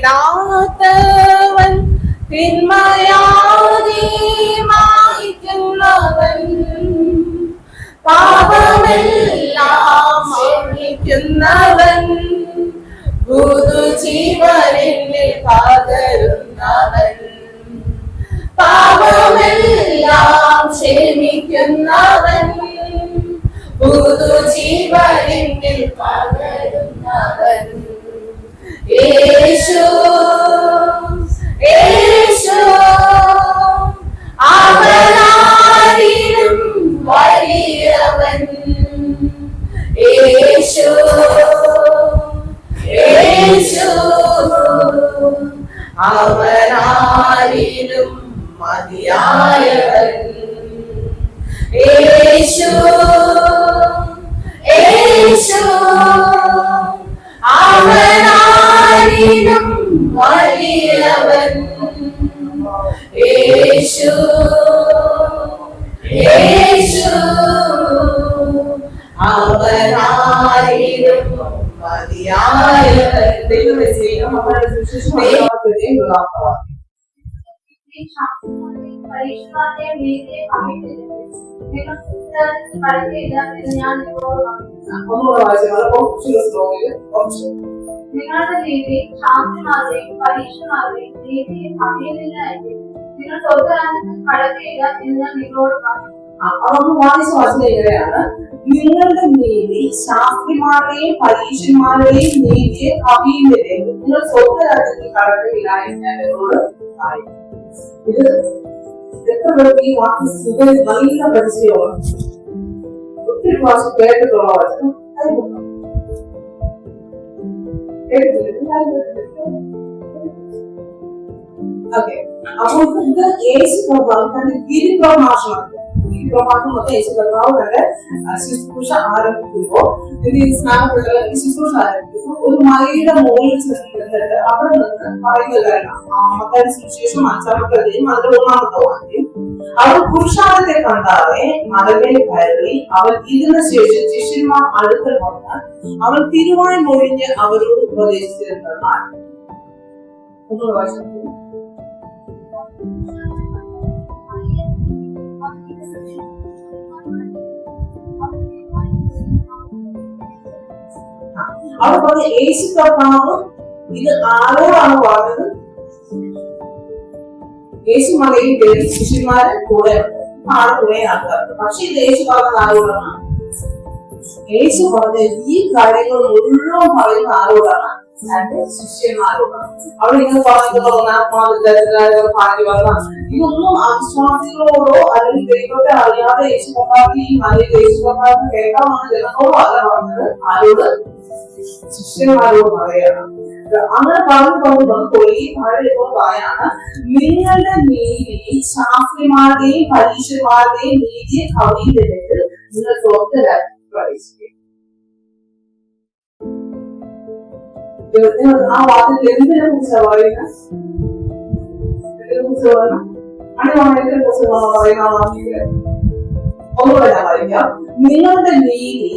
തേടാത്തവൻ തിന്മയാതെ മായ്ക്കുന്നവൻ പാപമെല്ലാം ക്ഷമിക്കുന്നവൻ പുതുജീവനിൽ പകരുന്നവൻ പാപമെല്ലാം ക്ഷമിക്കുന്നവൻ പുതുജീവനിൽ പകരുന്നവൻ യേശു യേശു അവനാരിലും വലിയവൻ യേശു യേശു അവനാരിലും മതിയായവൻ യേശു യേശു അവനാരിലും വലിയവൻ യേശു യേശു അവനാരിലും മതിയായവൻ. ദൈവമേ സ്നേഹം അവരുടെ സുശേഷമാക്കുകയും നിങ്ങളുടെ നീതി ശാന്തിമാരുടെയും പരീക്ഷമാരുടെയും നീതിയെ അറിയുന്നില്ല എങ്കിൽ നിങ്ങൾ സ്വർഗ്ഗരാജ്യത്തിൽ കടക്കുകയില്ല എന്ന് ഞാൻ നിങ്ങളോട് പറഞ്ഞു. അതൊന്ന് വായിച്ച വചനം ഇങ്ങനെയാണ്: നിങ്ങളുടെ നീതി ശാസ്ത്രിമാരുടെയും പരീക്ഷന്മാരുടെയും നീതിയെ കവിയുന്നില്ലേ, നിങ്ങൾ സ്വർഗ്ഗരാജ്യത്തിൽ കടക്കുകയില്ല എന്ന് ഞാൻ നിങ്ങളോട് പറയും. ഇത് എത്ര പേർക്ക് ഈ വാക്ക് നല്ല പരിചയമാണ്? ഒത്തിരി പ്രാവശ്യം കേട്ടിട്ടുള്ള വചനം. ഓക്കെ, അപ്പോൾ ഇത് യേശു കർത്താവ് തന്റെ ഗിരിപ്രഭാഷണം മൊത്തം യേശു കർത്താവ് തന്റെ ശുശ്രൂഷ ആരംഭിക്കുമ്പോൾ, സ്നാനപ്പെട്ട ശുശ്രൂഷ ആരംഭിക്കുമ്പോൾ ഒരു മലയുടെ മുകളിൽ ചെന്നിട്ട് അവിടെ നിന്ന് പറയുന്ന കാരണം മത്തായി സുവിശേഷം 5-ാമത്തെ അധ്യായം അതിന്റെ 1-ാമത്തെ വാക്യം, അവൻ പുരുഷാരത്തെ കണ്ടാതെ മലമേൽ കയറി അവൻ ഇരുന്ന ശേഷം ശിഷ്യന്മാർ അടുക്കൽ വന്ന് അവൻ തിരുവായി മൊഴിഞ്ഞ് അവരോട് ഉപദേശിച്ചിരുന്നതാണ്. അവിടെ പറഞ്ഞ യേശു കർത്താവ് ഇത് ആരോടാണ് പറഞ്ഞത്? യേശു മലയിൽ കയറി ശിഷ്യന്മാരെ കൂടെ കുറെ ആൾക്കാർക്ക്. പക്ഷെ ഇത് യേശു പറഞ്ഞത് ആരോടാണ്? യേശു പറഞ്ഞ ഈ കാര്യങ്ങൾ മുഴുവൻ പറയുന്ന ആരോടാണ്? തന്റെ ശിഷ്യന്മാരോടാണ്. അവിടെ ഇങ്ങനെ പറഞ്ഞിട്ടുള്ള ഇതൊന്നും അവിശ്വാസികളോടോ അല്ലെങ്കിൽ ദൈവത്തെ അറിയാതെ യേശു കർത്താവ് അല്ലെങ്കിൽ യേശു കർത്താവ് കേൾക്കാമെന്ന് ജനത്തോടോ അല്ല പറഞ്ഞത്. ആരോട്? ശിഷ്യന്മാരോട് പറയണം. അങ്ങനെ പറഞ്ഞുകൊണ്ട് ഈ താഴെ ഇപ്പോൾ പറയാണ്: നിങ്ങളുടെ നീതി ശാസ്ത്രിമാരുടെയും പരീക്ഷന്മാരുടെയും നീതിയെ കവിയുന്നില്ലെങ്കിൽ നിങ്ങൾ സ്വർഗ്ഗരാജ്യത്തിൽ പ്രവേശിക്കും. ആ വാക്കിൽ എന്തിനെ കുറിച്ചാണ് പറയുന്നത്? ഒന്നുകൂടെ ഞാൻ വായിക്കാം: നിങ്ങളുടെ നീതി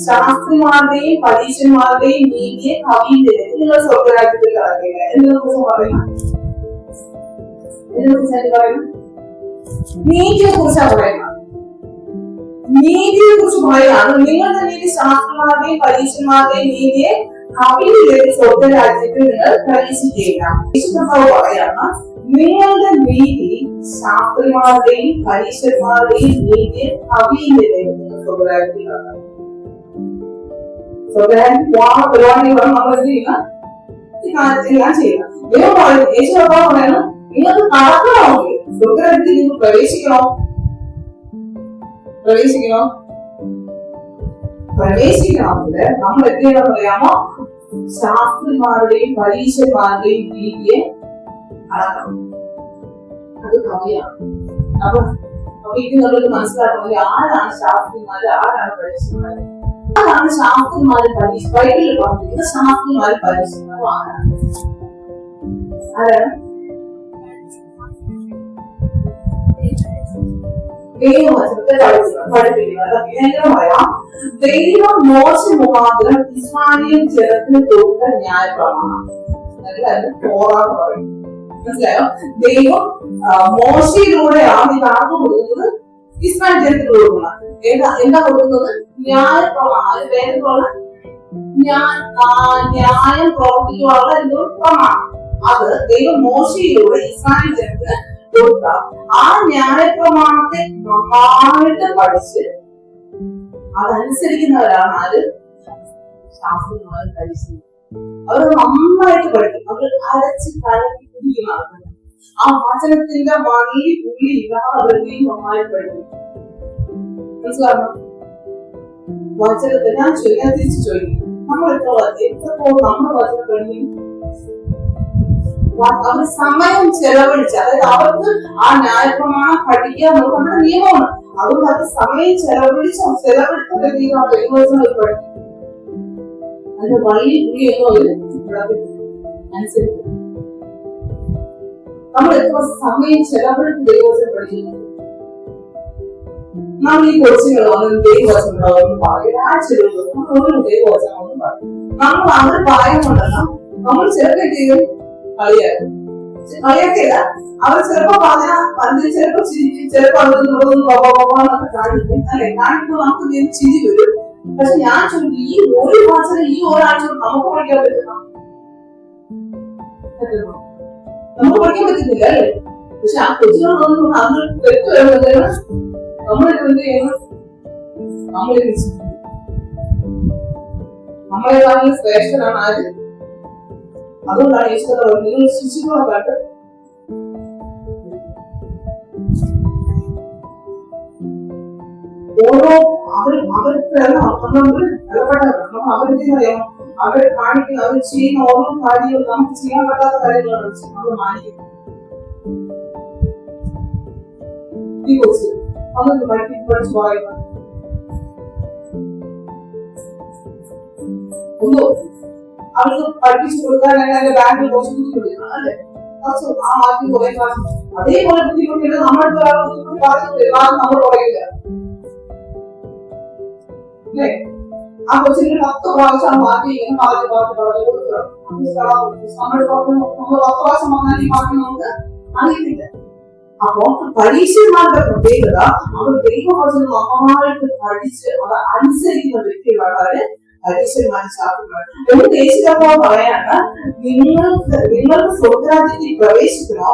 ശാസ്ത്രിമാരുടെയും പരീക്ഷന്മാരുടെയും നീതിയെ കവിയുന്നില്ലെങ്കിൽ നിങ്ങൾ സ്വർഗ്ഗരാജ്യത്തിൽ കടക്കില്ല. എന്തിനെ കുറിച്ച് പറയുന്നത്? നീതിയെ കുറിച്ചാണ് പറയുന്നത്. നീതിയെ കുറിച്ച് പറയുകയാണ്. നിങ്ങളുടെ നീതി ശാസ്ത്രന്മാരുടെയും പരീക്ഷന്മാരുടെയും നീതിയെ കവിയിലേക്ക് സ്വർഗ്ഗരാജ്യത്തിൽ നിങ്ങൾ പ്രവേശിക്കുകയില്ല. യേശുക്രിസ്തു പറയാണ്: നിങ്ങളുടെ നീതി ശാസ്ത്രിമാരുടെയും പരീക്ഷന്മാരുടെയും നീതിയെ കവിയിലേക്ക് നിങ്ങൾ സ്വർഗ്ഗരാജ്യത്തിൽ കടക്കണം. സ്വർഗ്ഗരാജ്യത്തിൽ പോകാനുള്ള പരിപാടികളാണ് നമ്മൾ എന്ത് ചെയ്യുക? എല്ലാം ചെയ്യുക. ദൈവം പറയുന്നു, യേശു കർത്താവ് പറയുന്നു, നിങ്ങൾക്ക് കടക്കണമെങ്കിൽ സ്വർഗ്ഗരാജ്യത്തിൽ നിങ്ങൾ പ്രവേശിക്കണോ? പ്രവേശിക്കണമെങ്കിൽ നമ്മൾ എന്ത് ചെയ്യണം പറയാമോ? ശാസ്ത്രിമാരുടെയും പരീക്ഷന്മാരുടെയും രീതിയെ അളക്കണം. അത് കവിയാണ്. അപ്പൊ ഇത് നമ്മൾക്ക് മനസ്സിലാക്കണമെങ്കിൽ ആരാണ് ശാസ്ത്രിമാര്, ആരാണ് പരീക്ഷന്മാര്? ആരാണ് ശാസ്ത്രിമാര്? ബൈബിളിൽ പറഞ്ഞിരിക്കുന്ന ശാസ്ത്രിമാര് പരീക്ഷന്മാരും ആരാണ്? ദൈവവചനത്തെ പഠിപ്പിക്കുന്നത് എങ്ങനെ പറയാം? ദൈവം മോശ മുഖാന്തരം ഇസ്രായേൽ ജനത്തിന് കൊടുത്ത ന്യായപ്രമാണം. അല്ലെങ്കിൽ അതിന് തോറാന്ന് പറയും. മനസ്സിലായോ? ദൈവം മോശയിലൂടെയാണ് ഇത് ആർക്ക് കൊടുക്കുന്നത്? ഇസ്രായേൽ ജനത്തിന് കൊടുക്കുന്നത്. എന്താ കൊടുക്കുന്നത്? ന്യായപ്രമാണം. വേദത്തോളം ന്യായം പ്രവർത്തിക്കുവാനുള്ള എന്തോ പ്രമാണം. അത് ദൈവം മോശയിലൂടെ ഇസ്രായേൽ ജനത്തിന് കൊടുക്കാം. ആ ന്യായപ്രമാണത്തെ നന്നായിട്ട് പഠിച്ച് അതനുസരിക്കുന്നവരാണ് ആര്? ശാസ്ത്രജ്ഞന്മാരും പരിശീലിക്കും. അവർ നന്നായിട്ട് പഠിക്കും. അവർ അരച്ച് കലക്കി കുടിക്കുന്ന ആൾക്കാർ. ആ വചനത്തിന്റെ വഴി പുള്ളി ഇല്ലാതെ അവരുടെയും നന്നായിട്ട് പഠിക്കും. മനസ്സിലാണോ? വചനത്തെ ഞാൻ തിരിച്ചു ചോദിക്കും, എത്രത്തോളം നമ്മൾ വചനം പഠിക്കും? അവർ സമയം ചെലവഴിച്ച്, അതായത് അവർക്ക് ആ ന്യായപ്രമാണം പഠിക്കുക എന്നുള്ളത് നമ്മുടെ നിയമമാണ്. അതുകൊണ്ട് അത് സമയം ചെലവഴിച്ച് ദൈവവചനം പഠിക്കും. അതിന്റെ വഴി അനുസരിക്കും. നമ്മൾ എത്ര സമയം ചെലവഴിച്ച് ദൈവവചനം പഠിക്കുന്നു? നമ്മൾ ഈ കോച്ചിങ്ങൾ വന്ന് ദൈവവചനം പറയും. ആഴ്ചയിലുള്ള ഒരു ദൈവവചനം ഒന്നും പറയും. നമ്മൾ അവർ പറയുന്നുണ്ടല്ല, നമ്മൾ ചിലപ്പോൾ ചെയ്യും കളിയാക്കില്ല. അവർ ചിലപ്പോ പറഞ്ഞ ചിലപ്പോ ചിരിക്കും, ചിലപ്പോ അവരൊക്കെ കാണിക്കും. അല്ലെ, കാണിക്കുമ്പോൾ നമുക്ക് ചിരി വരും. പക്ഷെ ഞാൻ ചോദിക്കും, ഈ ഒരു മാസം ഈ ഒരാഴ്ച നമുക്ക് പഠിക്കാൻ പറ്റുന്ന നമുക്ക് പഠിക്കാൻ പറ്റുന്നില്ല അല്ലേ? പക്ഷെ ആ കൊച്ചിനോടൊന്നും അന്ന് തെറ്റ് വരുമ്പോഴത്തേന് നമ്മളെന്ത് ചെയ്യണം? നമ്മളെക്കാളും ശ്രേഷ്ഠനാണ് ആര്? അതുകൊണ്ടാണ് ഈശ്വര നിങ്ങൾ ശിശുക്കളെ കണ്ട് ഓരോ അവർക്ക് അവരെന്തെന്നറിയാമോ? അവർ കാണിക്കുന്ന, അവർ ചെയ്യുന്ന ഓരോ കാര്യങ്ങളും നമുക്ക് ചെയ്യാൻ പറ്റാത്ത കാര്യങ്ങളാണ് നമ്മൾ മാനിക്കുന്നത്. അതൊന്ന് പഠിച്ചു പറയുക. ഒന്നോ അവർക്ക് പഠിപ്പിച്ചു കൊടുക്കാൻ അതിന്റെ ബാങ്കിൽ കുറച്ച് ബുദ്ധിമുട്ടിക്കണം അല്ലെ? ആ മാറ്റി കുറെ ക്ലാസ് അതേപോലെ ബുദ്ധിമുട്ടില്ല. നമ്മൾക്ക് നമ്മൾ പറയില്ല അല്ലേ? ആ കൊച്ചിന് 10 പ്രാവശ്യം മാറ്റി ഇങ്ങനെ മാറ്റി പറഞ്ഞു കൊടുക്കണം. നമ്മൾ 10 പ്രാവശ്യം വന്നാൽ ഈ മാറ്റി നമുക്ക് അറിയുന്നില്ല. അപ്പൊ പരീക്ഷന്മാരുടെ പ്രത്യേകത, അവർ ദൈവവചനം നന്നായിട്ട് പഠിച്ച് അത് അനുസരിക്കുന്ന വ്യക്തികളാണ് അവര് പരീക്ഷന്മാർ, ശാസ്ത്രജ്ഞർ. എന്നിട്ട് യേശുദാവ് പറയാണ്, നിങ്ങൾക്ക് സ്വർഗ്ഗരാജ്യത്തിൽ പ്രവേശിക്കണോ?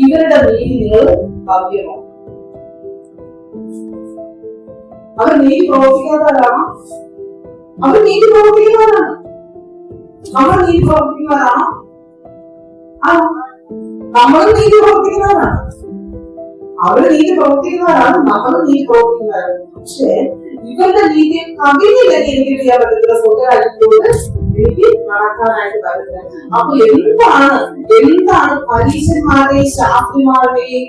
ഇവരുടെ നീതി നിങ്ങൾ ഭവ്യമോ? അവർ നീതി പ്രവർത്തിക്കുന്നവരാണോ? അവർ നീതി പ്രവർത്തിക്കുന്നവരാണ്. നമ്മൾ നീതി പ്രവർത്തിക്കുന്നവരാണോ? നമ്മളും നീതി പ്രവർത്തിക്കുന്നവരാണ്. അവര് നീതി പ്രവർത്തിക്കുന്നവരാണ്, നമ്മളും നീതി പ്രവർത്തിക്കുന്നവരാണ്. പക്ഷെ ഇവരുടെ നീതി കവിഞ്ഞില്ലെങ്കിൽ എനിക്ക് ചെയ്യാൻ പറ്റത്തില്ല. സ്വർഗ്ഗരാജ്യത്തോട് എനിക്ക് നടക്കാനായിട്ട് പറ്റില്ല. അപ്പൊ എന്താണ് പരീക്ഷന്മാരുടെയും ശാസ്ത്രിമാരുടെയും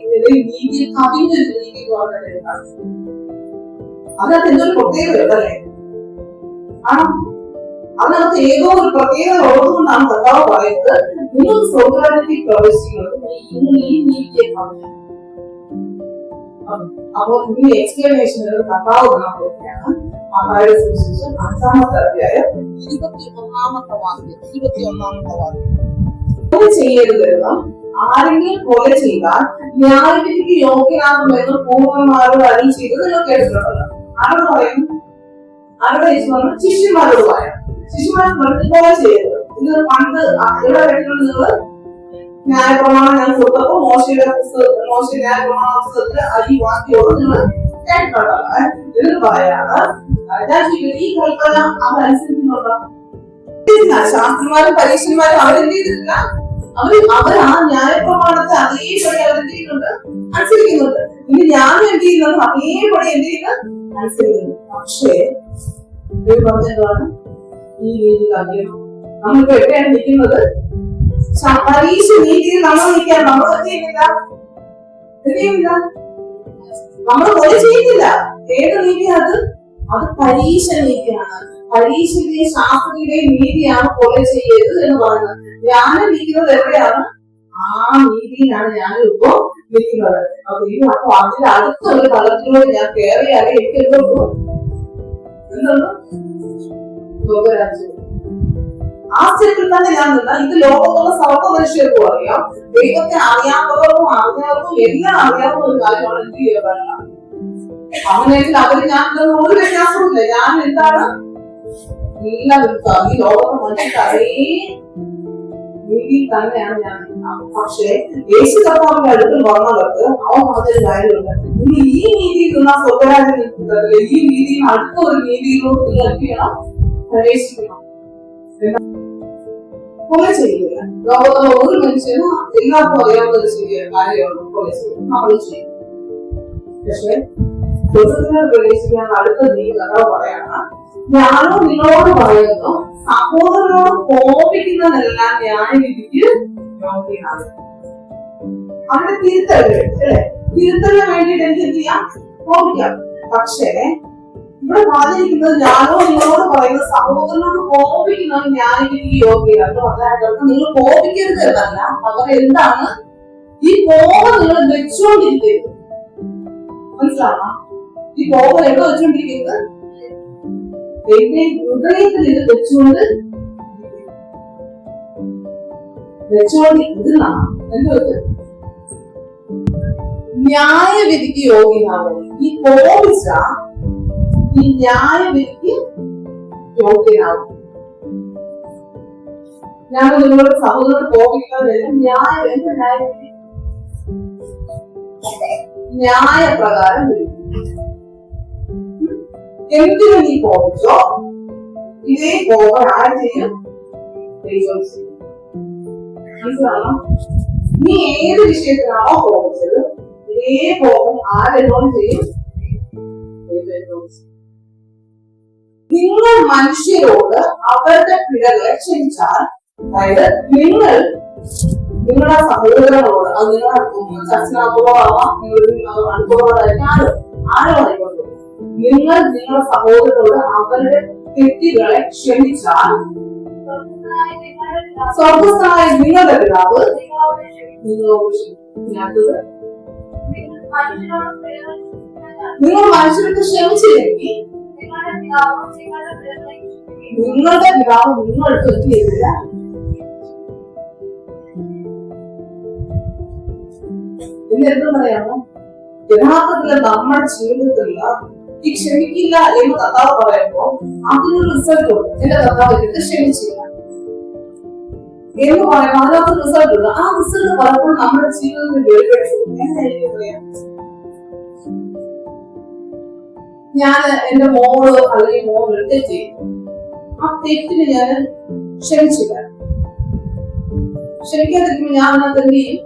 നീതി കവിഞ്ഞൊരു നീതി എന്ന് പറഞ്ഞാൽ എന്താണ്? അതിനകത്ത് എന്തൊരു പ്രത്യേകത അല്ലേ? അതിനകത്ത് ഏതോ ഒരു പ്രത്യേകത ഉള്ളതുകൊണ്ടാണ് കർത്താവ് പറയുന്നത്, നിങ്ങൾ സ്വർഗ്ഗരാജ്യത്തിൽ പ്രവേശിക്കുന്നത് നിങ്ങൾ ഈ നീതിയെ കവിഞ്ഞു. അപ്പൊ ഇതിന്റെ എക്സ്പ്ലനേഷൻ കർത്താവ് കൊടുക്കുകയാണ്. മത്തായിയുടെ സുവിശേഷം 5-ാമത്തെ അധ്യായം 21-ാമത്തെ വാക്യം. ചെയ്യരുതെന്നും ആരെങ്കിലും കൊല ചെയ്താൽ ന്യായവിധിക്ക് യോഗ്യനാകുമെന്ന് പൂർവ്വന്മാരോട് അരുളി ചെയ്തത് നിങ്ങൾ കേട്ടിട്ടുണ്ടല്ലോ. ആരോട് പറയുന്നു? ആരോട് ശിഷ്യന്മാരോട് പറയാം. ശിശുമാരെ കൊല ചെയ്യരുത്. ഇത് പണ്ട് എവിടെ കേട്ടിട്ടുണ്ട് നിങ്ങൾ? ന്യായപ്രമാണം ഞാൻ കൊടുത്തപ്പോ മോശയുടെ ന്യായപ്രമാണ പുസ്തകത്തില് ഈ വാക്യോട് നിങ്ങൾ കേട്ടിട്ടുണ്ടല്ലോ. ഇതിന് പറയാണ്, ഈ കൽപ്പന അവരനുസരിക്കുന്നുണ്ടോ? ശാസ്ത്രന്മാരും പരീക്ഷന്മാരും അവരെന്ത് ചെയ്തിട്ടില്ല? അവർ ആ ന്യായപ്രമാണത്തെ അതേപടി അവരെന്ത് ചെയ്യുന്നുണ്ട്? അനുസരിക്കുന്നുണ്ട്. ഇനി ഞാനും എന്ത് ചെയ്യുന്നുണ്ട്? അതേപടി എന്ത് ചെയ്യുന്നത്? അനുസരിക്കുന്നു. പക്ഷേ പറഞ്ഞതാണ് ഈ രീതി കാര്യം. നമ്മളിപ്പോ എവിടെയാണ് നിൽക്കുന്നത്? പരീക്ഷ നീതിയിൽ നമ്മൾ നിൽക്കാൻ നമ്മൾ ചെയ്യുന്നില്ല. നമ്മൾ കൊല ചെയ്യുന്നില്ല. ഏത് നീതിയാണ് അത്? പരീക്ഷ നീതിയാണ്. പരീക്ഷയുടെയും ശാസ്ത്രയുടെയും നീതിയാണ് കൊല ചെയ്യരുത് എന്ന് പറയുന്നത്. ഞാൻ നിൽക്കുന്നത് എവിടെയാണ്? ആ നീതിയിലാണ് ഞാൻ ഇപ്പോ നിൽക്കുന്നത്. അപ്പൊ അതിന്റെ അടുത്തൊരു തലത്തിലൂടെ ഞാൻ കയറിയാലേ എനിക്ക് എന്തുള്ളൂ? എന്തുള്ളൂ? സ്വർഗ്ഗരാജ്യം. ആ സ്റ്റെപ്പിൽ തന്നെ ഞാൻ നിന്ന ഇത് ലോകത്തുള്ള സർവ്വ മനുഷ്യർക്കും അറിയാം. ദൈവത്തെ അറിയാത്തവർക്കും അറിഞ്ഞവർക്കും എല്ലാം അറിയാവുന്ന ഒരു കാര്യമാണ് എന്ത് ചെയ്യുക. അങ്ങനെയെങ്കിൽ അവര് ഞാൻ ഒരു വ്യത്യാസമില്ല. ഞാൻ എന്താണ് എല്ലാവരും ഈ ലോകത്തെ മനുഷ്യർക്ക് അതേ രീതിയിൽ തന്നെയാണ് ഞാൻ. പക്ഷേ യേശു കർത്താവിന്റെ അടുക്കൽ വന്നവർക്ക് അവൻ പറഞ്ഞൊരു കാര്യമുണ്ട്. നിങ്ങൾ ഈ രീതിയിൽ നിന്നാ സ്വന്തരാജ്യം നിൽക്കുന്നത്, ഈ രീതിയിൽ അടുത്ത ഒരു രീതിയിലോട്ട് നിങ്ങൾ എന്ത് ചെയ്യണം, പ്രവേശിക്കണം. കൊല ചെയ്യില്ല. ലോകത്തുള്ള ഒരു മനുഷ്യനും എല്ലാവർക്കും അറിയാവുന്ന ഒരു കാര്യമാണ് കൊല ചെയ്യുന്നത്. നമ്മൾ ചെയ്യും. പക്ഷെ സ്വർഗ്ഗത്തിൽ പ്രവേശിക്കാൻ അടുത്ത കഥ പറയാണ്. ഞാനോ നിങ്ങളോട് പറയുന്നു, സഹോദരനോട് കോപിക്കുന്നതെല്ലാം ന്യായവിധിക്ക് യോഗ്യനാണ്. അവിടെ തിരുത്തല് അല്ലെ, തിരുത്തലിന് വേണ്ടിയിട്ട് എനിക്ക് എന്ത് ചെയ്യാം, കോപിക്കാം. പക്ഷേ ഇവിടെ പറഞ്ഞിരിക്കുന്നത് ഞാനോ നിങ്ങളോട് പറയുന്നത് സഹോദരനോട് കോപിക്കുന്നത് ന്യായവിധിക്ക് യോഗ്യനാണ്. അതായത് നിങ്ങൾ കോപിക്കരുത് എന്നല്ല, പകരം എന്താണ് ഈ കോപം നിങ്ങൾ വെച്ചുകൊണ്ടിരിക്കരുത്. മനസ്സിലാണോ? ഈ കോപം എവിടെ വെച്ചുകൊണ്ടിരിക്കുന്നത്? ഹൃദയത്തിൽ ഇത് വെച്ചുകൊണ്ട് ഇരുന്നാ എന്ത് ന്യായവിധിക്ക് യോഗ്യനാവും. ഈ കോപിച്ച ഈ ന്യായവിധിക്ക് യോഗ്യനാവും. ഞാൻ നിങ്ങളോട് സഹോദരനോട് കോപിക്കുന്നതിന് ന്യായവിധി ന്യായപ്രകാരം എന്തിനു നീ കോപിച്ചോ ഇതേ കോപം ആര് ചെയ്യും? ദൈവം ചെയ്യും. മനസ്സിലാണോ? നീ ഏത് വിഷയത്തിനാണോ കോപിച്ചത് ഇതേ കോപം ആരെന്നോട് ചെയ്യും? നിങ്ങൾ മനുഷ്യരോട് അവരുടെ പിഴകളെ ക്ഷമിച്ചാൽ, അതായത് നിങ്ങൾ നിങ്ങളുടെ സഹോദരങ്ങളോട്, അത് നിങ്ങളുടെ അച്ഛനനുഭവമാവാം, നിങ്ങളുടെ അനുഭവങ്ങളായിരിക്കും, ആരോടായിക്കോട്ടെ, നിങ്ങൾ നിങ്ങളുടെ സഹോദരനോട് അവരുടെ തെറ്റുകളെ ക്ഷമിച്ചാൽ സ്വർഗ്ഗസ്ഥനായ നിങ്ങളുടെ പിതാവ് നിങ്ങളോട് ക്ഷമിക്കും. നിങ്ങൾ മനുഷ്യർക്ക് ക്ഷമിച്ചില്ലെങ്കിൽ നിങ്ങളുടെ പിതാവ് നിങ്ങൾക്ക് എന്ത് ചെയ്തില്ല. എന്ത് പറയാമോ? യഥാർത്ഥത്തിൽ നമ്മുടെ ജീവിതത്തിലുള്ള ഈ ക്ഷമിക്കില്ല എന്ന് കർത്താവ് പറയുമ്പോ അതിനൊരു റിസൾട്ട് ഉണ്ട്. എന്റെ കർത്താവ് എന്നിട്ട് ക്ഷമിച്ചില്ല എന്ന് പറയുമ്പോൾ അതിനകത്ത് റിസൾട്ട് ഉണ്ട്. ആ റിസൾട്ട് പലപ്പോഴും നമ്മുടെ ജീവിതത്തിൽ വെളിപ്പെടുത്തും. പറയാം, ഞാൻ എന്റെ മോള് അല്ലെങ്കിൽ മോൾ തെറ്റ് ചെയ്തു, ആ തെറ്റിന് ഞാൻ ക്ഷമിച്ചില്ല. ക്ഷമിക്കാതിരിക്കുമ്പോൾ ഞാൻ അതിനകത്ത് എന്ത് ചെയ്യും?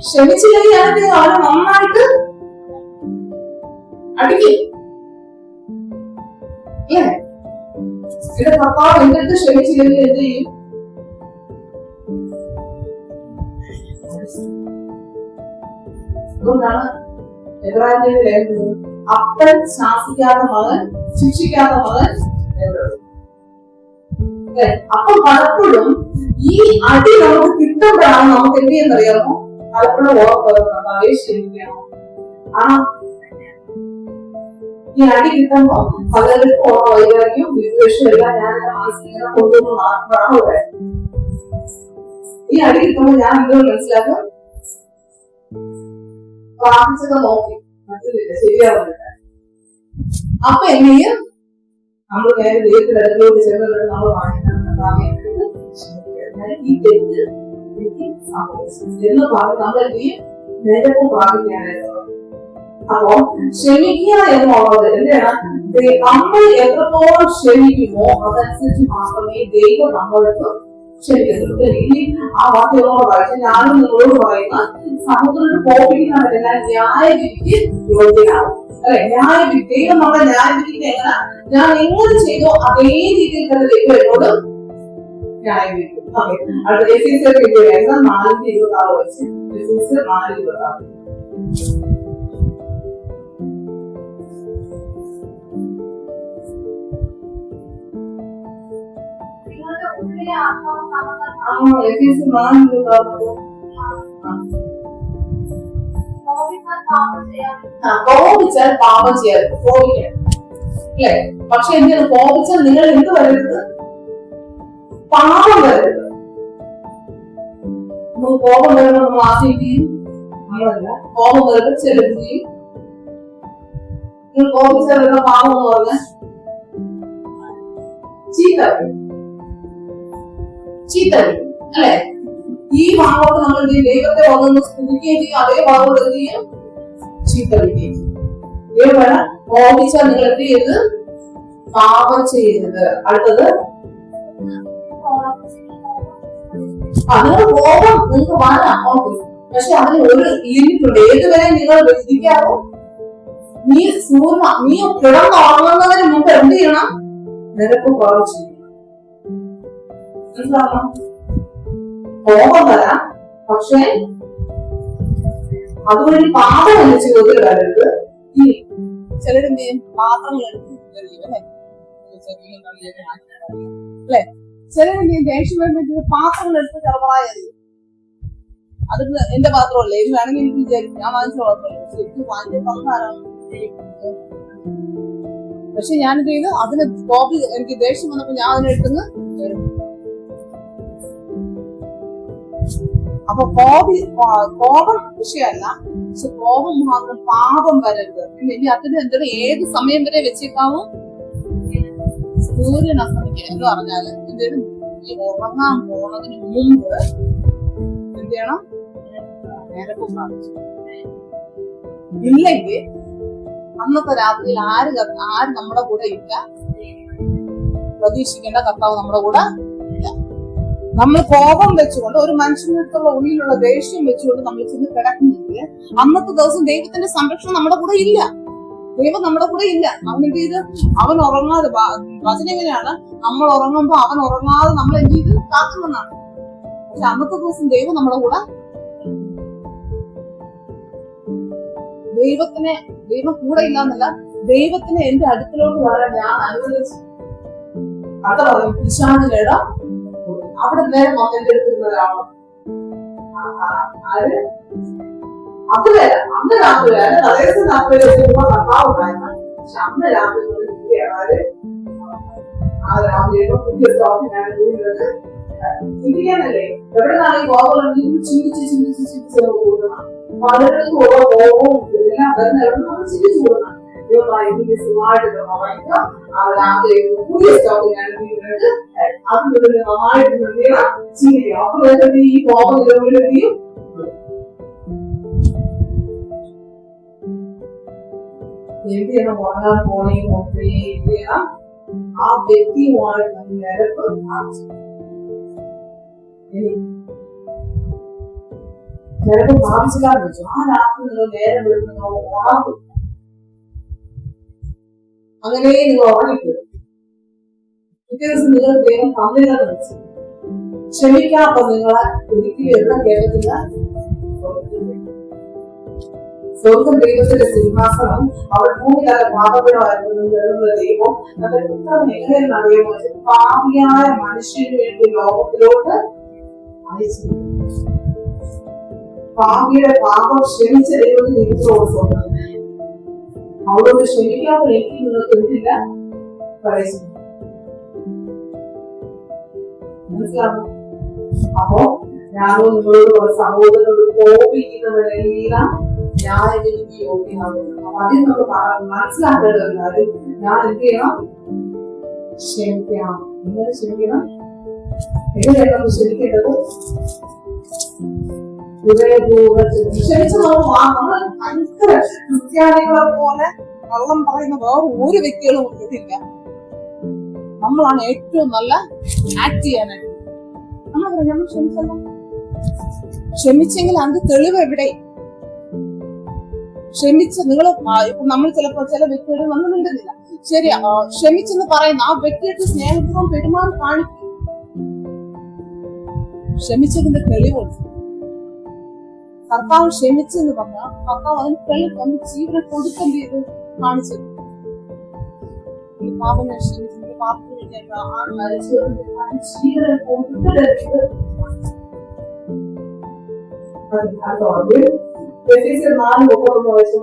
ക്ഷമിച്ചില്ലെങ്കിൽ അവരെ നന്നായിട്ട് അടിക്കും. എന്റെ കർത്താവ് എന്തെടുത്ത് ക്ഷമിച്ചില്ലെങ്കിൽ എന്ത് ചെയ്യും? അതുകൊണ്ടാണ് അപ്പൻ ശാസിക്കാത്ത മകൻ ശിക്ഷിക്കാത്ത മകൻ. അപ്പൊ പലപ്പോഴും ഈ അടി നമുക്ക് കിട്ടുമ്പോഴാണ് നമുക്ക് എന്ത് ചെയ്യുന്നറിയാമോ? പലപ്പോഴും ഓർമ്മ ക്ഷമിക്കണം. ആ ഈ അടി കിട്ടുമ്പോ പലർക്കും ഓർമ്മ വൈകാരിക്കും വിദ്വേഷം എല്ലാം ഞാൻ എന്റെ മനസ്സിൽ കൊണ്ടുവന്ന് മാറുമ്പോഴാണ്. ഈ അടി കിട്ടുമ്പോ ഞാൻ എന്തോ മനസ്സിലാക്കും, പ്രാർത്ഥിച്ചൊക്കെ നോക്കി മനസ്സിലില്ല, ശരിയാവുന്നില്ല. അപ്പൊ എങ്ങനെയും നമ്മൾ നേരെ ദൈവത്തിനടുത്തോട് ചെന്നിട്ട് നമ്മൾ വാങ്ങിക്കണം, ഈ തെറ്റ് എനിക്ക് സംഭവിച്ചു എന്ന് പറഞ്ഞ് നമ്മൾ എന്ത് ചെയ്യും? നേരവും പ്രാപിക്കാനായിട്ട്. അപ്പോ ക്ഷമിക്കുക എന്നുള്ളത് എന്താണ്? നമ്മൾ എത്രത്തോളം ക്ഷമിക്കുമോ അതനുസരിച്ച് മാത്രമേ ദൈവം നമ്മളോട് ക്ഷമിക്കത്തുള്ളൂ. ഇനി ആ വാക്യങ്ങളോട് വായിച്ച് ഞാനും നിങ്ങളോട് പറയുന്ന സഹോദരന് കോപിക്കുന്നവരെല്ലാം ന്യായവിധിക്ക് യോഗ്യനാകും. അല്ലെ, ന്യായവിധി ദൈവം നമ്മളെ ന്യായവിധിക്ക് എങ്ങനെ ഞാൻ എങ്ങനെ ചെയ്തോ അതേ രീതിയിൽ തന്നെ ദൈവം എന്നോട് ന്യായവിധിക്കും. ഓക്കെ, അടുത്ത എഫീസിയർ 4:26 വെച്ച് എഫീസിയർ 4:26. എഫീസിയർ 4:26 പാപം ചെയ്യാൻ കോപിച്ചാൽ പാപം ചെയ്യാതെ കോപിക്കാൻ അല്ലെ. പക്ഷെ എന്തിനു കോപിച്ചാൽ നിങ്ങൾ എന്ത് വരരുത്? പാപം വരരുത്. കോപം വരുമ്പോൾ നമ്മൾ ആദ്യം ചെയ്യും, നമ്മളല്ല കോപം വരുമ്പോൾ ചിലത് ചെയ്യും. നിങ്ങൾ കോപിച്ചാൽ വരുന്ന പാപം എന്ന് പറഞ്ഞാൽ ചീത്ത അല്ലെ. ഈ ഭാഗത്ത് നമ്മൾ ദൈവത്തെ വന്നു സ്തുതിക്കുകയും ചെയ്യും, അതേ ഭാഗത്ത് എന്ത് ചെയ്യും? ചീത്ത വിളിക്കുകയും ചെയ്യും. ദൈവം കോപിച്ചാൽ നിങ്ങൾ എന്ത് ചെയ്യരുത്? പാപം ചെയ്യരുത്. അടുത്തത് അതിന് കോപം നിങ്ങൾക്ക് വരാം, പക്ഷെ അതിന് ഒരു ലിമിറ്റ് ഉണ്ട്. ഏതുവരെ നിങ്ങൾ വിധിക്കാവോ? നീ കിടന്നുറങ്ങുന്നതിന് മുമ്പ് എന്ത് ചെയ്യണം? നിരക്ക് കുറവ് ചെയ്യണം. മനസ്സിലാക്കണം? കോപം വരാം, പക്ഷെ അതുവഴി പാപം എന്ന ചോദ്യം വരരുത്. ഈ ചിലരെന്ത് ചെയ്യും? പാത്രങ്ങൾ എടുത്ത് അല്ലെ. ചിലരെന്ത് ചെയ്യും? ദേഷ്യം വരുമ്പോൾ പാത്രങ്ങൾ എടുത്ത് ചെറുതായ അത് എന്റെ പാത്രമല്ലേ, ഇത് വേണമെങ്കിൽ എനിക്ക് വിചാരിക്കും ഞാൻ വാങ്ങിച്ച പാത്രമല്ലേ, ശരിക്കും വാങ്ങിച്ച തന്നാലാണ്. പക്ഷെ ഞാനെന്ത് ചെയ്തു? അതിന് കോപി എനിക്ക് ദേഷ്യം വന്നപ്പോ ഞാൻ അതിനെടുത്തുനിന്ന്. അപ്പൊ കോപം വിഷയമല്ല, പക്ഷെ കോപം മാത്രം പാപം വരരുത്. പിന്നെ ഇനി അതിന് എന്താണ് ഏത് സമയം വരെ വെച്ചേക്കാമോ? സൂര്യൻ അസ്തമിക്കുക എന്ന് പറഞ്ഞാല് എന്തെങ്കിലും ഈ ഉറങ്ങാൻ പോണതിന് മുമ്പ് എന്ത് ചെയ്യണം? നിരപ്പ് പ്രാപിച്ചു. ഇല്ലെങ്കിൽ അന്നത്തെ രാത്രിയിൽ ആര് നമ്മുടെ കൂടെ ഇല്ല. പ്രതീക്ഷിക്കേണ്ട കർത്താവ് നമ്മുടെ കൂടെ ഇല്ല. നമ്മൾ കോപം വെച്ചുകൊണ്ട് ഒരു മനുഷ്യനടുത്തുള്ള ഉള്ളിലുള്ള ദേഷ്യം വെച്ചുകൊണ്ട് നമ്മൾ ചെന്ന് കിടക്കുന്നെങ്കിൽ അന്നത്തെ ദിവസം ദൈവത്തിന്റെ സംരക്ഷണം നമ്മുടെ കൂടെ ഇല്ല. ദൈവം നമ്മുടെ കൂടെ ഇല്ല. അവൻ എന്ത് ചെയ്ത്? അവൻ ഉറങ്ങാതെ, വചനം എങ്ങനെയാണ്? നമ്മൾ ഉറങ്ങുമ്പോ അവൻ ഉറങ്ങാതെ നമ്മൾ എന്ത് ചെയ്ത് കാക്കുന്നതാണ്. പക്ഷെ അന്നത്തെ ദിവസം ദൈവം നമ്മുടെ കൂടെ. ദൈവം കൂടെ ഇല്ലാന്നല്ല, ദൈവത്തിന് എന്റെ അടുക്കലോട്ട് വരാൻ ഞാൻ അനുവദിച്ചു. അത് പറയും പിശാചിനിട അവിടെ നേരം വന്നെന്റെ എടുക്കുന്ന ഒരാളോ അത് വരാം. അന്ന് രാത്രി വരാം. തലേദിവസം രാത്രി വെച്ചുമ്പോ കർത്താവുണ്ടായിരുന്നു. പക്ഷെ അന്ന് രാത്രി ആ രാത്രി പുതിയ സ്റ്റോക്കിനാണ് ചിന്തിക്കാനല്ലേ. എവിടെന്നാണ് ഈ കോപം ചിന്തിച്ച് കൂടണം. പലർക്കും ഓരോ കോപവും എല്ലാം വരുന്ന എവിടെ നമ്മൾ ചിന്തിച്ചു കൂടണം. സുഖമായിട്ട് വായിക്കാം. ആ രാത്രി പുതിയ സ്റ്റോക്കിനാണ് അത് നന്നായിട്ട് ചിന്തിക്കാം. അപ്പൊ ഈ കോപം നിലവിലെത്തിയും എന്ത് ചെയ്യണം? ഉറങ്ങാൻ പോണേ നോക്കി എന്ത് ചെയ്യണം? ആ വ്യക്തിയുമായിട്ട് നിരപ്പ് നിരപ്പ് പ്രാപിച്ചില്ലാന്ന് വെച്ചു. ആ രാത്രി നിങ്ങൾ നേരം വിടുന്ന ഉണർന്നു. അങ്ങനെ നിങ്ങൾ ഉറങ്ങിപ്പോയി. പിറ്റേ ദിവസം നിങ്ങൾ ദൈവം തന്നില്ലെന്ന് വെച്ചു. ക്ഷമിക്കാത്ത നിങ്ങളെ ഒരിക്കലും എവിടെ കേൾക്കില്ല. സ്വർഗം ദൈവത്തിന്റെ സിംഹാസനം, അവർ ഭൂമിയിലെ പാപങ്ങളായിരുന്നു ദൈവം എത്ര മേഖലയിൽ അറിയുമോ? പാപിയായ മനുഷ്യന് വേണ്ടി ലോകത്തിലോട്ട് അയച്ചു. പാപിയുടെ പാപം ക്ഷമിച്ച ദൈവത്തിന് ഇരിക്കുന്നോട് സ്വർഗം. അവരോട് ക്ഷമിക്കാത്ത എനിക്ക് നിങ്ങൾക്ക് എന്തില്ല പ്രവേശനം. മനസ്സിലാവും? അപ്പോ ഞാനോ നിങ്ങളോട് സഹോദരനോട് കോപിക്കുന്നവരെല്ലാം ന്യായവിധിക്ക് യോഗ്യനാകുന്നു. അപ്പൊ അതിൽ നമുക്ക് മനസ്സിലാക്കേണ്ട ഒരു കാര്യം, ഞാൻ എന്ത് ചെയ്യണം? ക്ഷമിക്കണം. എങ്ങനെ ക്ഷമിക്കണം? എങ്ങനെയാണ് നമ്മൾ ക്ഷമിക്കേണ്ടത്? ക്ഷമിച്ച് നമ്മൾ ഭയങ്കര ക്രിസ്ത്യാനികളെ പോലെ കള്ളം പറയുന്ന വേറെ ഒരു വ്യക്തികളും ഇതില്ല. നമ്മളാണ് ഏറ്റവും നല്ല ആക്ട് ചെയ്യാനായിട്ട്. നമ്മൾ ക്ഷമിച്ചല്ലോ. ക്ഷമിച്ചെങ്കിൽ അതിന്റെ തെളിവ് എവിടെ? ക്ഷമിച്ച് നിങ്ങൾ ഇപ്പൊ നമ്മൾ ചിലപ്പോ ചില വ്യക്തികൾ ഒന്നും മിണ്ടുന്നില്ല. ശരി, ക്ഷമിച്ചെന്ന് പറയുന്ന ആ വ്യക്തിയുടെ സ്നേഹപൂർവ്വം പെരുമാറി കാണിക്കും. ക്ഷമിച്ചതിന്റെ തെളിവുണ്ട്. കർത്താവ് ക്ഷമിച്ചെന്ന് പറഞ്ഞാൽ കർത്താവ് അതിന് തെളിവ് തന്ന് ജീവനെ കൊടുക്കേണ്ടി ചെയ്ത് കാണിച്ചു. പാപനെ ക്ഷമിച്ചു, പാപത്തിന് ജീവനെ കൊടുത്തിട്ട് എഫീസിയർ 4:31 വായിച്ചു.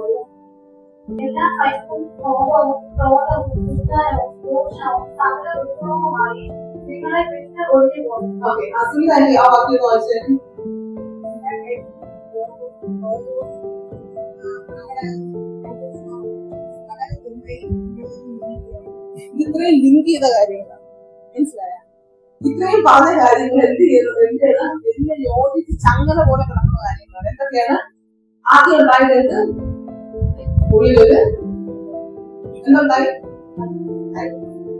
എല്ലാ കയ്പും കോപവും ക്രോധവും ഉദ്ധാരവും ദോഷവും സകല ദുഃഖവുമായി നിങ്ങളെ വിട്ട് ഒഴിഞ്ഞു പോകും. ഓക്കെ, അസുഖം ആ വാക്യം വായിച്ചേ. ഇത്രയും ലിങ്ക് ചെയ്ത കാര്യങ്ങളാണ്, മനസ്സിലായ? ഇത്രയും പറഞ്ഞ കാര്യങ്ങൾ എന്ത് ചെയ്യുന്നത്, എന്തിനെ യോജിച്ച് ചങ്ങല പോലെ കിടക്കുന്ന കാര്യങ്ങളാണ്. എന്തൊക്കെയാണ്? ആദ്യം ഉണ്ടായത് ഉള്ളിലൊരു എന്തുണ്ടായി?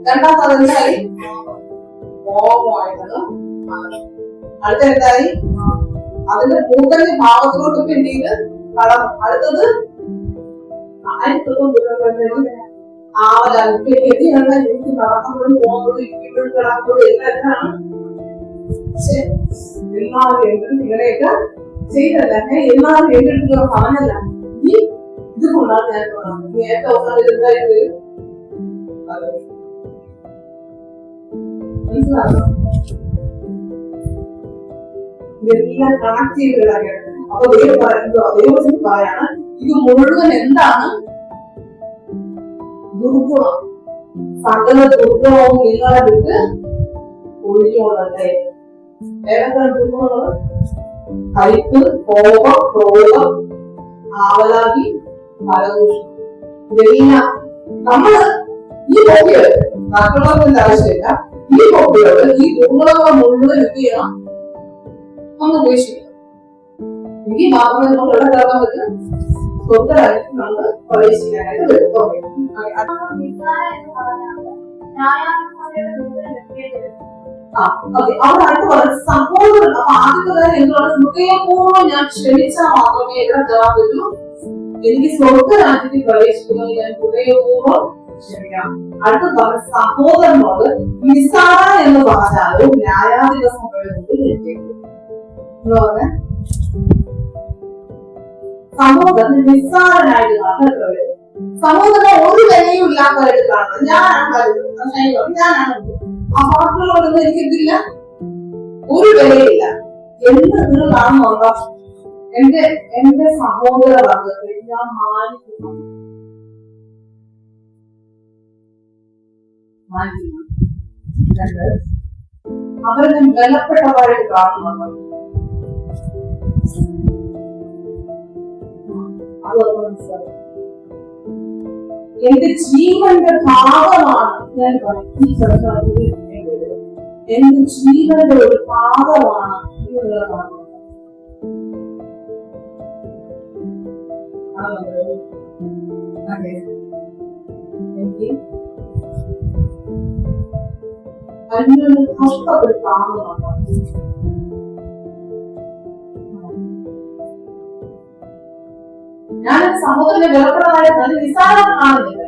രണ്ടാമത് എന്തായി? കോപമായിരുന്നു. അടുത്ത എന്തായി? അതിന്റെ കൂടുതൽ ഭാവത്തിലോട്ട് പിന്നീട് കടന്നു. അടുത്തത് എനിക്ക് നടക്കുമ്പോഴും പോകുമ്പോഴും ഇരിക്കുമ്പോഴും കിടക്കുമ്പോഴും എല്ലാം എല്ലാവരും എന്തെങ്കിലും ഇങ്ങനെയൊക്കെ ചെയ്തല്ല. എല്ലാവരും എന്തെടുത്ത് പറഞ്ഞല്ല. ഈ ഇതുകൊണ്ടാണ് ഞാൻ പറയുന്നത്. ഏറ്റവും അവസാനം എന്തായിട്ട് മനസ്സിലാക്കണം. ഇതെല്ലാം കണക്ട് ചെയ്ത് കാര്യമാണ്. അപ്പൊ ദൈവത്തിന് പറയാണ്, ഇത് മുഴുവൻ എന്താണ്? ദുർഗുണം. സകല ദുർഗുണവും നിങ്ങളെ വിട്ട് ഒഴിഞ്ഞോളട്ടെ. ഏതൊക്കെ ദുർഗുണങ്ങള്? കയ്പ്, കോപം, ക്രോധം, ആവലാതി, പരദൂഷണം. ഇതെല്ലാം നമ്മള് ഈ കോപ്പികള് മറ്റുള്ളവരുടെ ആവശ്യമില്ല. ഈ കോപ്പികള് ഈ ദുർഗുണങ്ങൾ മുഴുവൻ എന്ത് ചെയ്യണം? നമ്മൾ ഉപേക്ഷിക്കണം. എങ്കിൽ മാത്രമേ നമ്മൾ ഇവിടെ കയറാൻ പറ്റും. സ്വന്തമായിട്ട് നമ്മൾ പ്രവേശിക്കാനായിട്ട് വരും. അവിടെ അടുത്ത് പറഞ്ഞ സഹോദരൻ. അപ്പൊ ആദ്യത്തെ കാര്യം എന്താണ്? ഹൃദയപൂർവ്വം ഞാൻ ക്ഷമിച്ചാൽ മാത്രമേ ഇവിടെ കയറാൻ പറ്റൂ. എനിക്ക് സ്വർഗ രാജ്യത്തിൽ പ്രവേശിക്കുന്നത് ഞാൻ ഹൃദയപൂർവ്വം ക്ഷമിക്കണം. അടുത്ത പറഞ്ഞ സഹോദരനോട് നിസ്സാര എന്ന് പറഞ്ഞാലും ന്യായാധിപ സഭയോട് എന്ന് പറഞ്ഞ സഹോദരൻ നിസ്സാരനായിട്ട് കാണുന്നത്. സഹോദരനെ ഒരു വിലയും ഇല്ലാത്തതായിട്ട് കാണുന്നത്. ഞാനാണ് ആ വാക്കുകളോടൊന്നും എനിക്കെന്തില്ല, ഒരു വിലയില്ല എന്ന് നിങ്ങൾ കാണുന്നുണ്ടോ? എന്റെ സഹോദര വർഗത്തെ ഞാൻ മാനിക്കുന്നു. അവരെ ബലപ്പെട്ടതായിട്ട് കാണുന്നുണ്ടോ? അതൊന്നും മനസ്സിലാവും. എന്റെ ജീവന്റെ ഭാഗമാണ് ഞാൻ ഈ ചെറുതായി. എന്റെ ജീവന്റെ ഒരു ഭാഗമാണ് എന്നുള്ളതാണ്. എനിക്ക് അതിനൊരു കഷ്ടപ്പെട്ട് കാണുന്നുണ്ടോ? ഞാൻ സഹോദരനെ വിലപ്പെട്ടതായിട്ട് നിസ്സാരം കാണുന്നില്ല.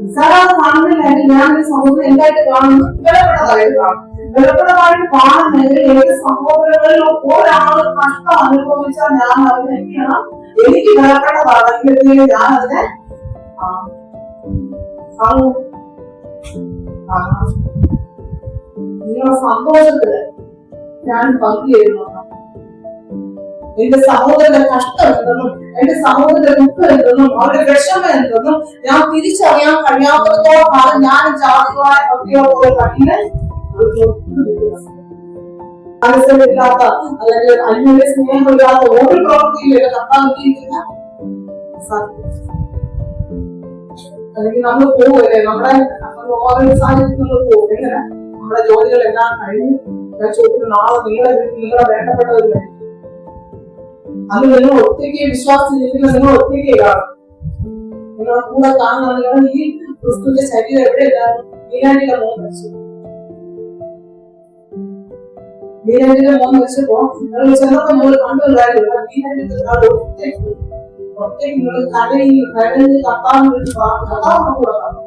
നിസ്സാരം കാണുന്നില്ലെങ്കിൽ ഞാൻ ഒരു സഹോദരൻ എന്തായിട്ട് കാണുന്നു? വിലപ്പെട്ടതായിട്ട് കാണും. വിലപ്പെട്ടതായിട്ട് കാണുന്നെങ്കിൽ എന്റെ സഹോദരങ്ങളിൽ ഒരാൾ കഷ്ടം അനുഭവിച്ചാൽ ഞാൻ അതിനെ എന്താണ്? എനിക്ക് വിലപ്പെട്ടതാണെങ്കിൽ ഞാൻ അതിനെ നിങ്ങളുടെ സന്തോഷത്തില് ഞാൻ പങ്കുചേരുന്നു. എന്റെ സഹോദരന്റെ കഷ്ടം എന്തെന്നും എന്റെ സഹോദരന്റെ ദുഃഖം എന്തെന്നും അവരുടെ വിഷമം എന്തെന്നും ഞാൻ തിരിച്ചറിയാൻ കഴിയാത്തത്തോളം കാലം ഞാൻ ജാതികളായ ഭക്തിയോടെ കണ്ണിന് മനസ്സിലില്ലാത്ത അല്ലെങ്കിൽ അന്യ സ്നേഹമില്ലാത്ത ഒരു പ്രവൃത്തിയിലേക്ക് കത്താക്കിയിരിക്കുന്ന അല്ലെങ്കിൽ നമ്മൾ പോവുകയല്ലേ, നമ്മുടെ ഓരോ സാഹചര്യങ്ങൾ പോകും. എങ്ങനെ നമ്മുടെ ജോലികളെല്ലാം കഴിഞ്ഞ് ഞാൻ ചോദിക്കുന്നു, നാളെ നിങ്ങളെ വേണ്ടപ്പെട്ടവരില്ല. അത് നിങ്ങൾ ഒറ്റയ്ക്ക് വിശ്വാസത്തിലിരിക്കുന്ന നിങ്ങൾ ഒറ്റയ്ക്ക് കാണും. നിങ്ങളെ കൂടെ കാണുന്ന നിങ്ങൾ ഈ ക്രിസ്തുവിന്റെ ശരീരം എവിടെയാണ്? മീനാണ്ടിയുടെ മോൻ വെച്ചു. മീനാണ്ടിയുടെ മോൻ വെച്ചപ്പോ നിങ്ങൾ ചെന്നപ്പോ നിങ്ങൾ കണ്ടുണ്ടായില്ല. മീനാണ്ടിയുടെ ഒറ്റയ്ക്ക് നിങ്ങൾ കരഞ്ഞ് കത്താൻ വേണ്ടി കത്താവിനെ കൂടെ കാണും.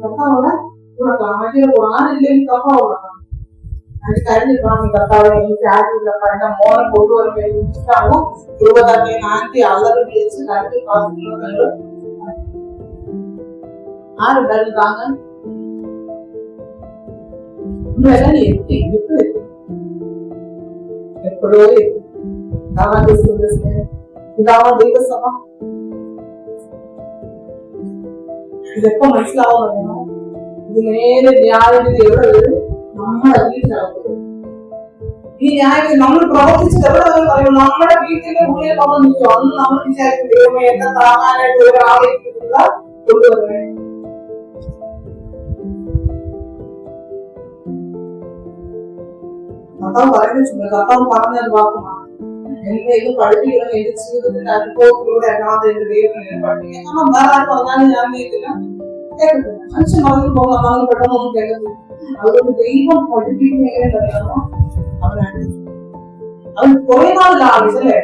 കത്താവിടെ കൂടെ കാണാൻ ആരില്ലെങ്കിൽ കത്താവിടെ കാണും. അത് കഴിഞ്ഞിട്ടാണ് കർത്താവ് എനിക്ക് ആരുമില്ലപ്പ എന്റെ മോനെ കൊണ്ടുവരാൻ വേണ്ടി ഇഷ്ടമാണോ രൂപതാക്കി ആന്റി അള്ളറി വിളിച്ച് കരുതി പ്രാർത്ഥിക്കുന്നത് ആരുണ്ടായിരുന്നു താങ്ങാൻ? എല്ലാം എത്തി വിട്ടു എത്തി എപ്പോഴും ഇതാണ് ക്രിസ്തുവിന്റെ സ്നേഹം, ഇതാണ് ദൈവസഭ. ഇതൊക്കെ മനസ്സിലാവുന്നതാണ്. ഇത് നേരെ ന്യായവിധി എവിടെ വരും? നമ്മുടെ വീട്ടിനകത്ത്. ഈ ന്യായവിധി നമ്മൾ പ്രവർത്തിച്ചത് എവിടെ വരും പറയും? നമ്മുടെ വീട്ടിന്റെ ഉള്ളിൽ വന്ന് നിൽക്കും. അന്ന് നമ്മൾ വിചാരിക്കും ദൈവമേ എന്നെ താങ്ങാനായിട്ട് ഒരാളെ കൊണ്ടുവരണേ. കർത്താവ് പറയുന്നില്ല, കർത്താവ് പറഞ്ഞത് വാക്കുമാണ്. എന്നെ ഇത് പഠിപ്പിക്കണം, എന്റെ ജീവിതത്തിന്റെ അനുഭവത്തിലൂടെ അല്ലാതെ എന്റെ ദൈവത്തിന് പഠിപ്പിക്കാൻ. കാരണം വേറെ ആര് പറഞ്ഞാലും ഞാൻ കേൾക്കില്ല, കേൾക്കത്തില്ല. മനുഷ്യൻ പറഞ്ഞു പോകാൻ നമ്മൾ പെട്ടെന്നൊന്നും കേൾക്കത്തില്ല. അതുകൊണ്ട് ദൈവം പഠിപ്പിക്കുന്ന എങ്ങനെയാണോ അവനാണ്. അവൻ കുറെ നാളിലാവില്ലേ,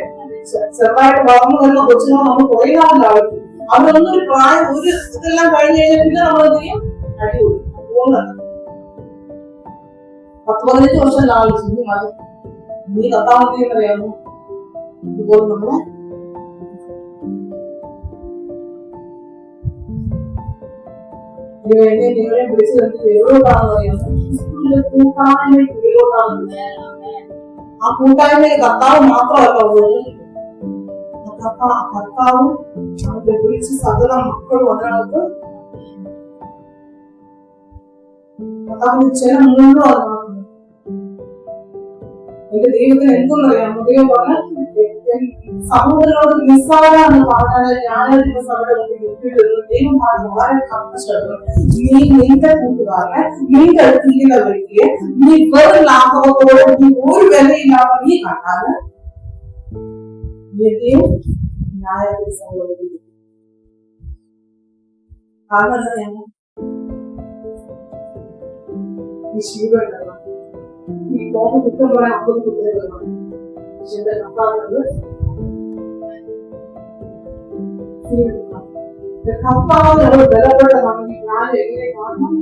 ചെറുതായിട്ട് വളർന്നു വരുന്ന കൊച്ചുങ്ങൾ നമ്മൾ കുറെ നാളിലാവും. അവരൊന്നൊരു പ്രായം ഒരു ഇതെല്ലാം കഴിഞ്ഞ് കഴിഞ്ഞാൽ പിന്നെ നമ്മൾ എന്ത് ചെയ്യും? അടി പോകുന്നുണ്ട്. 10-15 വർഷം ലാഭിച്ചു മതി. നീ കത്താമതി അറിയാമോ? ഇതുപോലെ നമ്മളെ നിങ്ങളെ വിളിച്ചു എവിടോട്ടാണെന്ന് അറിയാമോ? കൂട്ടായ്മയ്ക്ക് എവിടോട്ടാണ്. ആ കൂട്ടായ്മയിൽ കർത്താവ് മാത്രമല്ല ഉള്ളത്, കർത്താവും അവരെ വിളിച്ച് സകല മക്കളും അതിനകത്ത് കർത്താവിന്റെ ചില മുഴുവൻ. എന്റെ ദൈവത്തിന് എന്തെന്നറിയാമോ? ദൈവം പറഞ്ഞ സമൂഹത്തിനോട് നിസ്സാര എന്ന് പറഞ്ഞാൽ ഞാനൊരു സഭയുടെ മുന്നിൽ വിട്ടിരുന്നു. ദൈവം പറഞ്ഞു വളരെ കർമ്മശ്രദ്ധം, നീ നിന്റെ കൂട്ടുകാരനെ, നിന്റെ അടുത്തിരിക്കുന്ന വ്യക്തിയെ നീ വെറും ലാഭത്തോടെ നീ ഒരു വിലയില്ലാതെ നീ കണ്ടാല് ന്യായത്തിൽ സംഭവിക്കും. കാരണം എന്താ? ഈ ശീലമുണ്ടല്ലോ, ഈ കോപം കുറ്റം പറയാൻ അപ്പുറം കുട്ടികളാണ്. പക്ഷെ കർത്താവ് കർത്താവിനോട് ബലപ്പെട്ടതാണെങ്കിൽ ഞാൻ എങ്ങനെ കാണണം?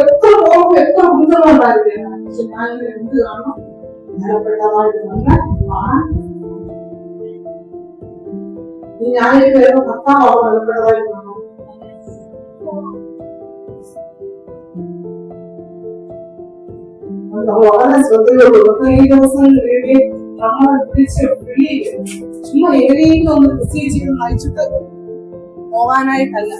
എത്ര കോപം എത്ര കുറ്റങ്ങളുണ്ടായിരിക്കും, പക്ഷെ ഞാൻ ഇങ്ങനെ എന്ത് കാണണം? ബലപ്പെട്ടതായിട്ട് തന്നെ കാണാൻ. ഈ ഞാനൊക്കെ വരുമ്പോ കർത്താവ് അവർ ബലപ്പെട്ടതായിട്ട് കാണണം. വളരെ ശ്രദ്ധയോടും ഈ ദിവസങ്ങളിൽ വേണ്ടി നമ്മളെ വിളിച്ച് വിളിയില്ല. ചുമ്മാ എങ്ങനെയെങ്കിലും ഒന്ന് ക്രിസ്തീയ നയിച്ചിട്ട് പോകാനായിട്ടല്ല.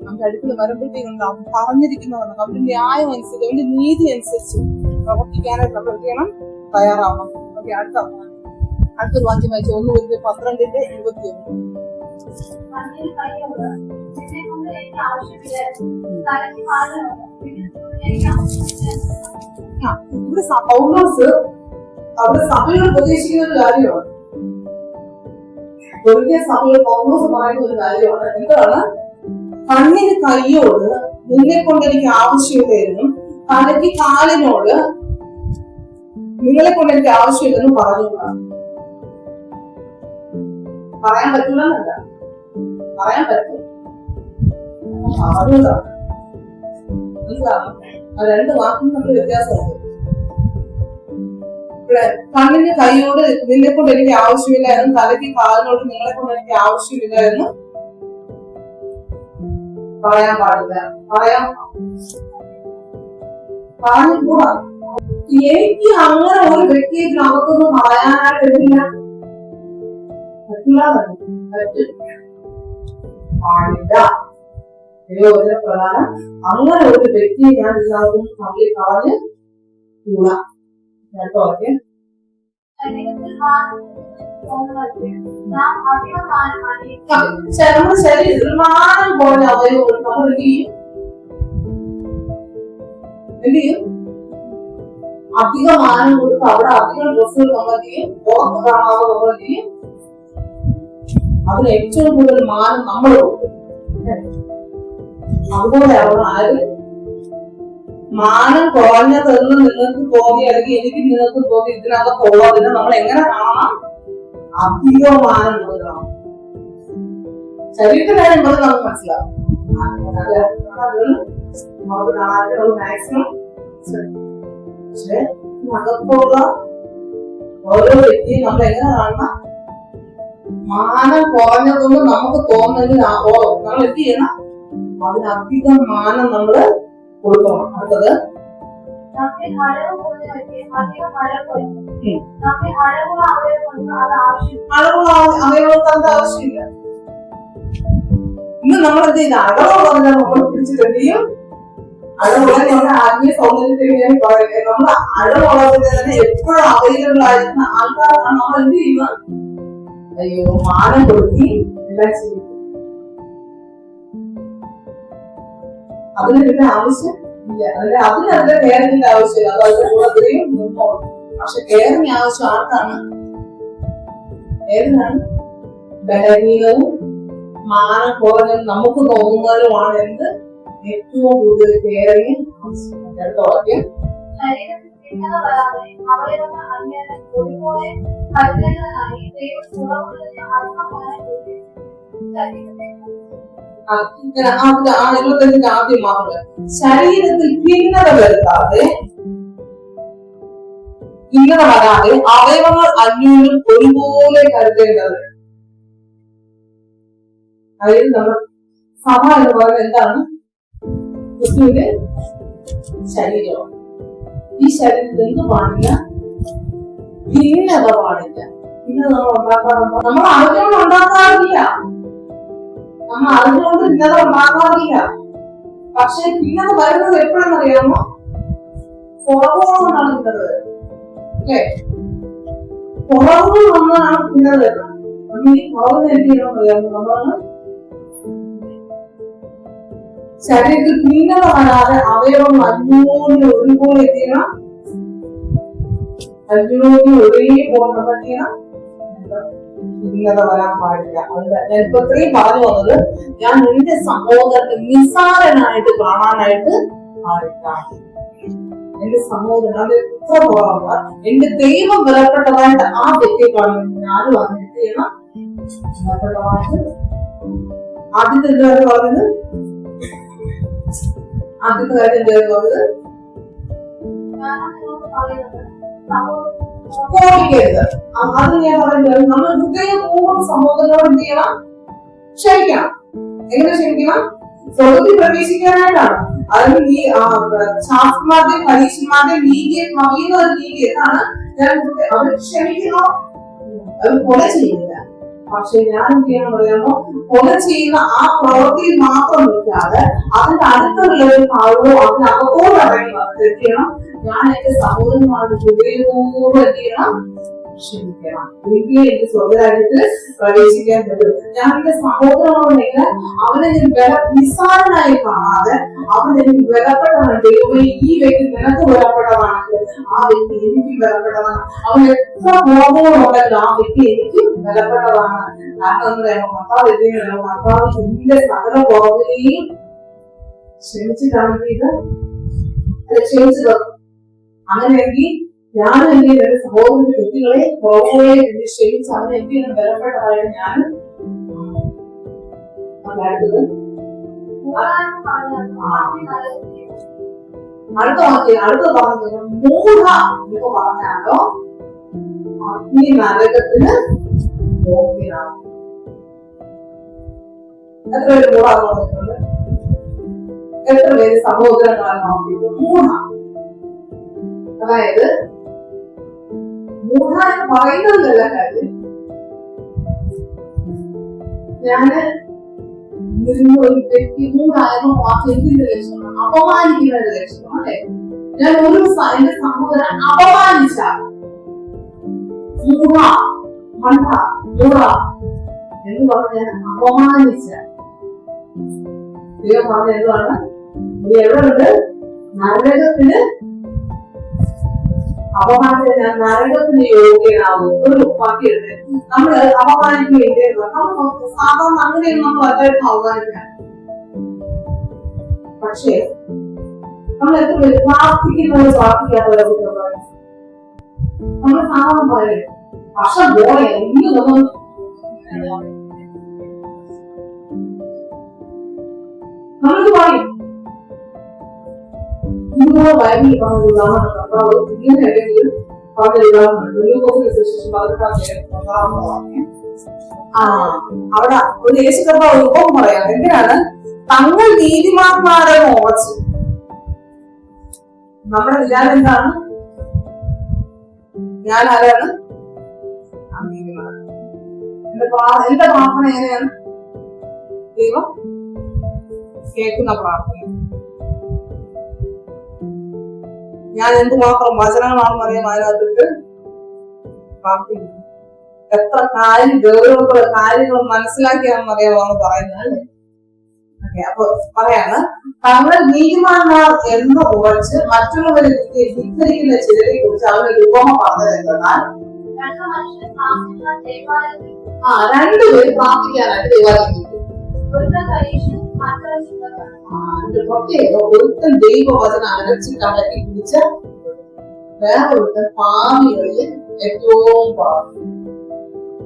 നമുക്ക് അടുക്കള വരുമ്പോഴത്തേക്കും പറഞ്ഞിരിക്കുന്നതാണ് അവരുടെ ന്യായം അനുസരിച്ച്, അവന്റെ നീതി അനുസരിച്ച് പ്രവർത്തിക്കാനായിട്ട് നമ്മൾ എന്ത് ചെയ്യണം? തയ്യാറാവണം. ഓക്കെ, അടുത്തൊരു വാക്യം വായിച്ചു. 1:12-21. ഇവിടെ പൗലോസ് അവിടെ സഭയിൽ ഉപദേശിക്കുന്ന ഒരു കാര്യമാണ്. ഒരിക്കൽ സഭയിൽ പൗലോസ് പറയുന്ന ഒരു കാര്യമാണ്. എന്താണ്? കണ്ണിന് കൈയോട് നിന്നെ കൊണ്ട് എനിക്ക് ആവശ്യമില്ലെന്നും തലയ്ക്ക് കാലിനോട് നിങ്ങളെ കൊണ്ട് എനിക്ക് ആവശ്യമില്ലെന്നും പറഞ്ഞതാണ്. പറയാൻ പറ്റില്ലെന്നല്ല, പറയാൻ പറ്റും. അതുകൊണ്ടാണ് രണ്ട് വാക്കും തമ്മിൽ വ്യത്യാസമുണ്ട്. കണ്ണിന് കൈയോട് നിന്നെ കൊണ്ട് എനിക്ക് ആവശ്യമില്ല എന്നും തലയ്ക്ക് കാലിനോട് നിങ്ങളെ കൊണ്ട് എനിക്ക് ആവശ്യമില്ല എന്ന് പറയാൻ പാടില്ല. പറഞ്ഞുകൂടാ. എനിക്ക് അങ്ങനെ ഒരു വ്യക്തിയെ നമുക്കൊന്നും പറയാനായിട്ട് പറ്റില്ല. പാടില്ല. ദൈവവചന പ്രകാരം അങ്ങനെ ഒരു വ്യക്തിയെ ഞാൻ എല്ലാവർക്കും തമ്മിൽ കളഞ്ഞ് കൂടാ. കേട്ടോ? ഓക്കെ, നമ്മുടെ ശരീരത്തിൽ മാനം പോലെ അവയവങ്ങൾ നമ്മൾ എന്ത് ചെയ്യും? അധികം മാനം കൊടുത്ത് അവിടെ അധികം ഡ്രസ്സുകൾ നമ്മൾ ചെയ്യും, പുറത്ത് കാണാതെ നമ്മൾ ചെയ്യും. അതിന് ഏറ്റവും കൂടുതൽ മാനം നമ്മൾ കൊടുക്കും. അതുപോലെ ആര് മാനം കുറഞ്ഞതെന്ന് നിങ്ങൾക്ക് തോന്നി, അല്ലെങ്കിൽ എനിക്ക് നിങ്ങൾക്ക് തോന്നി ഇതിനകത്തുള്ളതിനെ നമ്മൾ എങ്ങനെ കാണാം? അധികം മാനം കൊടുക്കണം. ശരീരത്തിന്റെ കാര്യം പോലെ നമുക്ക് മനസ്സിലാവും. മാക്സിമം. പക്ഷെ അകത്തുള്ള ഓരോ വ്യക്തിയും നമ്മൾ എങ്ങനെ കാണണം? മാനം കുറഞ്ഞതൊന്നും നമുക്ക് തോന്നുന്നെങ്കിൽ നമ്മൾ എന്ത് ചെയ്യണം? അതിനധികം മാനം നമ്മള് കൊടുക്കണം. അടുത്തത് പറഞ്ഞ പറ്റി അധികം അഴകും നമ്മെ അഴകുള്ള അവയവങ്ങൾക്ക് അത് ആവശ്യം അളവുള്ള അവയവങ്ങൾക്ക് അത് ആവശ്യമില്ല. ഇന്ന് നമ്മൾ എന്ത് ചെയ്ത അളവുള്ള നമ്മൾ പിടിച്ചിട്ട് ചെയ്യും. അളവുള്ള നമ്മുടെ ആത്മീയ സൗന്ദര്യത്തിന് ഞാൻ പറയുന്നത് നമ്മൾ അളവുള്ളതിന് തന്നെ എപ്പോഴും അവൈലബിൾ ആയിരുന്ന ആൾക്കാരാണ് നമ്മൾ എന്ത് ചെയ്യുക? അയ്യോ മാനം കൊടുത്തി എല്ലാം ചെയ്യും. അതിന് പിന്നെ ആവശ്യം ഇല്ല. അതിന്റെ കെയറിന്റെ ആവശ്യമില്ല. അത് അതിന്റെ കൂടെ അത്രയും നിന്നോളും. പക്ഷെ കെയറിന് ആവശ്യം ആർക്കാണ്? ഏതിനാണ്? ബലഹീനവും മാനം കുറഞ്ഞും നമുക്ക് തോന്നുന്നതിലുമാണ് എന്ത് ഏറ്റവും കൂടുതൽ കെയറിങ് ആവശ്യം. അടുത്ത വാക്യം. ശരീരത്തിൽ ഭിന്നത വരാതെ അവയവങ്ങൾ അങ്ങനെ ഒരുപോലെ കരുതലിനായി ദൈവം കുറവുള്ളതിനെ അർത്ഥമായി ശരീരത്തെ 25 ആദ്യം മാത്രമല്ല ശരീരത്തിൽ ഭിന്നത വരുത്താതെ വരാതെ അവയവങ്ങൾ അന്യോന്യം ഒരുപോലെ കരുതേണ്ടത്. അതായത് നമ്മൾ സഭ എന്ന് പറയുന്നത് എന്താണ്? ക്രിസ്തുവിന്റെ ശരീരമാണ്. ഈ ശരീരത്തിൽ എന്ത് പാടില്ല? ഭിന്നത പാടില്ല. ഭിന്നത നമ്മൾ ഉണ്ടാക്കാറുണ്ടോ? നമ്മൾ അറിഞ്ഞുകൊണ്ട് ഉണ്ടാക്കാറില്ല. നമ്മൾ അറിഞ്ഞുകൊണ്ട് ഭിന്നത ഉണ്ടാക്കാറില്ല. പക്ഷെ ഭിന്നത വരുന്നത് എപ്പോഴെന്നറിയാമോ? കുറവുകൊണ്ടാണ് ഭിന്നത വരുന്നത്. അല്ലേ? കുറവുകൾ വന്നാണ് ഭിന്നത വരുന്നത്. നമ്മൾ ഈ കുറവിന് എന്ത് ചെയ്യണമെന്ന് അറിയാമോ? നമ്മളാണ് ശരീരത്തിൽ ഭിന്നത വരാതെ അവയവം അന്യോന്യം ഒരുപോലെ എത്തിയണം. അന്യോന്യം ഒരേപോലെ നമ്മൾ ചെയ്യണം. ഭിന്നത വരാൻ പാടില്ല. അതുകൊണ്ട് ഞാൻ ഇപ്പൊ ഇത്രയും പറഞ്ഞു വന്നത് ഞാൻ എന്റെ സഹോദരനെ നിസ്സാരനായിട്ട് കാണാനായിട്ട് പാടില്ല. എന്റെ സഹോദരൻ അത് എത്ര കുറവാണ്. എന്റെ ദൈവം വിലപ്പെട്ടതായിട്ട് ആ വ്യക്തിയെ കാണുന്നത് ഞാനും അതിന് ചെയ്യണം. വിലപ്പെട്ടതായിട്ട് ആദ്യത്തെ എന്തായാലും പറഞ്ഞത് ആദ്യത്തെ കാര്യം എന്തായാലും പറഞ്ഞത് കോപിക്കരുത്. അത് ഞാൻ പറയുന്നത് നമ്മൾ ഹൃദയപൂർവ്വം സഹോദരനോട് എന്ത് ചെയ്യണം? ക്ഷമിക്കണം. എങ്ങനെ ക്ഷമിക്കണം? സ്വർഗത്തിൽ പ്രവേശിക്കാനായിട്ടാണ്. അതിന് ഈ ശാസ്ത്രന്മാരുടെയും പരീക്ഷന്മാരുടെയും നീതിയെ കവിയുന്ന ഒരു നീതി എന്നാണ് ഞാൻ അവർ ക്ഷമിക്കണോ? അവർ കൊല ചെയ്യുന്നില്ല. പക്ഷെ ഞാൻ എന്ത് ചെയ്യണം പറയാമോ? കൊല ചെയ്യുന്ന ആ പ്രവൃത്തിയിൽ മാത്രം നിൽക്കാതെ അതിന്റെ അടുത്തുള്ള ഒരു ഭാവമോ അതിനകത്തോട് ഇറങ്ങി എന്ത് ചെയ്യണം? ഞാൻ എന്റെ സഹോദരന്മാരുടെ ഹൃദയപൂർവ്വം എന്ത് ചെയ്യണം? ക്ഷമിക്കണം. എനിക്ക് എന്റെ സ്വർഗരാജ്യത്തിൽ പ്രവേശിക്കാൻ പറ്റും. ഞാൻ എന്റെ സഹോദരനോടെങ്കിൽ അവനെ നിസ്സാരനായി കാണാതെ അവൻ എനിക്ക് വിലപ്പെട്ടതാണ്. ദൈവമേ ഈ വ്യക്തി നിനക്ക് വിലപ്പെട്ടതാണെങ്കിൽ ആ വ്യക്തി എനിക്ക് വിലപ്പെട്ടതാണ്. അവൻ എത്ര ബോധങ്ങളുണ്ടെങ്കിൽ ആ വ്യക്തി എനിക്ക് വിലപ്പെട്ടതാണ്. കാരണം എന്താ പറയുക? കർത്താവ് എന്തെങ്കിലും കർത്താവ് എന്റെ സകല ബോധനെയും ക്ഷമിച്ചിട്ടാണ് ഇത് ക്ഷമിച്ചത്. അങ്ങനെയെങ്കിൽ ഞാൻ എന്റെ രണ്ട് സഹോദരന്റെ വ്യക്തികളെ കുറവുകളെ ക്ഷമിച്ച് അവനെ എനിക്ക് ബലപ്പെട്ടതായിട്ട് ഞാൻ അടുത്തത് അടുത്ത പറഞ്ഞത് മൂഢ എന്ന് പറഞ്ഞാലോ അഗ്നി നരകത്തിന് യോഗ്യനാണ്. എത്ര പേര് മൂഢാന്ന് പറഞ്ഞിട്ടുണ്ട്? എത്ര പേര് സഹോദരങ്ങളെ നോക്കിയിട്ടുണ്ട്? മൂഢ അതായത് മൂഢ എന്ന് പറയുന്നതല്ല കാര്യം. ഞാന് ഒരു വ്യക്തി മൂഢായപ്പോ എന്തിന്റെ ലക്ഷണം? അപമാനിക്കുന്നതിന്റെ ലക്ഷണം അല്ലെ? ഞാൻ ഒരു എന്റെ സഹോദരൻ അപമാനിച്ച മൂഢ മണ്ട മൂഢ എന്ന് പറഞ്ഞ അപമാനിച്ച ദൈവം പറഞ്ഞ എന്താണ്? നീ എവിടെയുണ്ട്? നരകത്തിന് അപമാനിച്ച ഞാൻ നരകത്തിന് യോഗ്യനാവും. ഒരു വാക്യമുണ്ട്. നമ്മള് അപമാനിക്കുകയില്ലേ? സാധാരണ അങ്ങനെയൊന്നും നമ്മൾ എല്ലാവരും അപമാനിക്കാം. പക്ഷേ നമ്മൾ എത്ര പേര് പ്രാർത്ഥിക്കുന്നവർ പ്രാർത്ഥിക്കാത്തവരെ നമ്മൾ സാധാരണ പറയും പക്ഷെ പോലെ ഇന്ന് നമ്മൾ നമ്മൾക്ക് പറയും ഇതുപോലെ ബൈബിളിൽ പറഞ്ഞ ഉദാഹരണം കർത്താവ് ഇങ്ങനെ അല്ലെങ്കിൽ പറഞ്ഞ ഉദാഹരണം അവിടെ ഒരു യേശു കർത്താവ് ഉപം പറയാം. എങ്ങനെയാണ്? തങ്ങൾ നീതിമാന്മാരെ മോച്ചു. നമ്മുടെ വിചാരം എന്താണ്? ഞാൻ ആരാണ്? എന്റെ പ്രാർത്ഥന എങ്ങനെയാണ്? ദൈവം കേൾക്കുന്ന പ്രാർത്ഥന. ഞാൻ എന്തുമാത്രം വചനങ്ങളാണെന്ന് അറിയാം അതിനകത്തിട്ട് പ്രാർത്ഥിക്കുന്നു. എത്ര ഗൗരവമുള്ള കാര്യങ്ങൾ മനസ്സിലാക്കിയാണെന്ന് അറിയാമോ പറയുന്നത്. അപ്പൊ പറയാണ്, തങ്ങൾ നീതിമാന്മാർ എന്ന് ഉറച്ച് മറ്റുള്ളവരെ ധിക്കരിക്കുന്ന ചിലരെ കുറിച്ച് അവരുടെ ഉപമ പറഞ്ഞത് എന്തെന്നാൽ, രണ്ടുപേരും പ്രാർത്ഥിക്കാനായിട്ട് ദൈവാലയത്തിൽ ഒരുത്തൻ ദൈവവചനം അരച്ചിട്ട് അടക്കി പിടിച്ച വേറൊരുത്തൻ പാവികളിൽ ഏറ്റവും പാവം.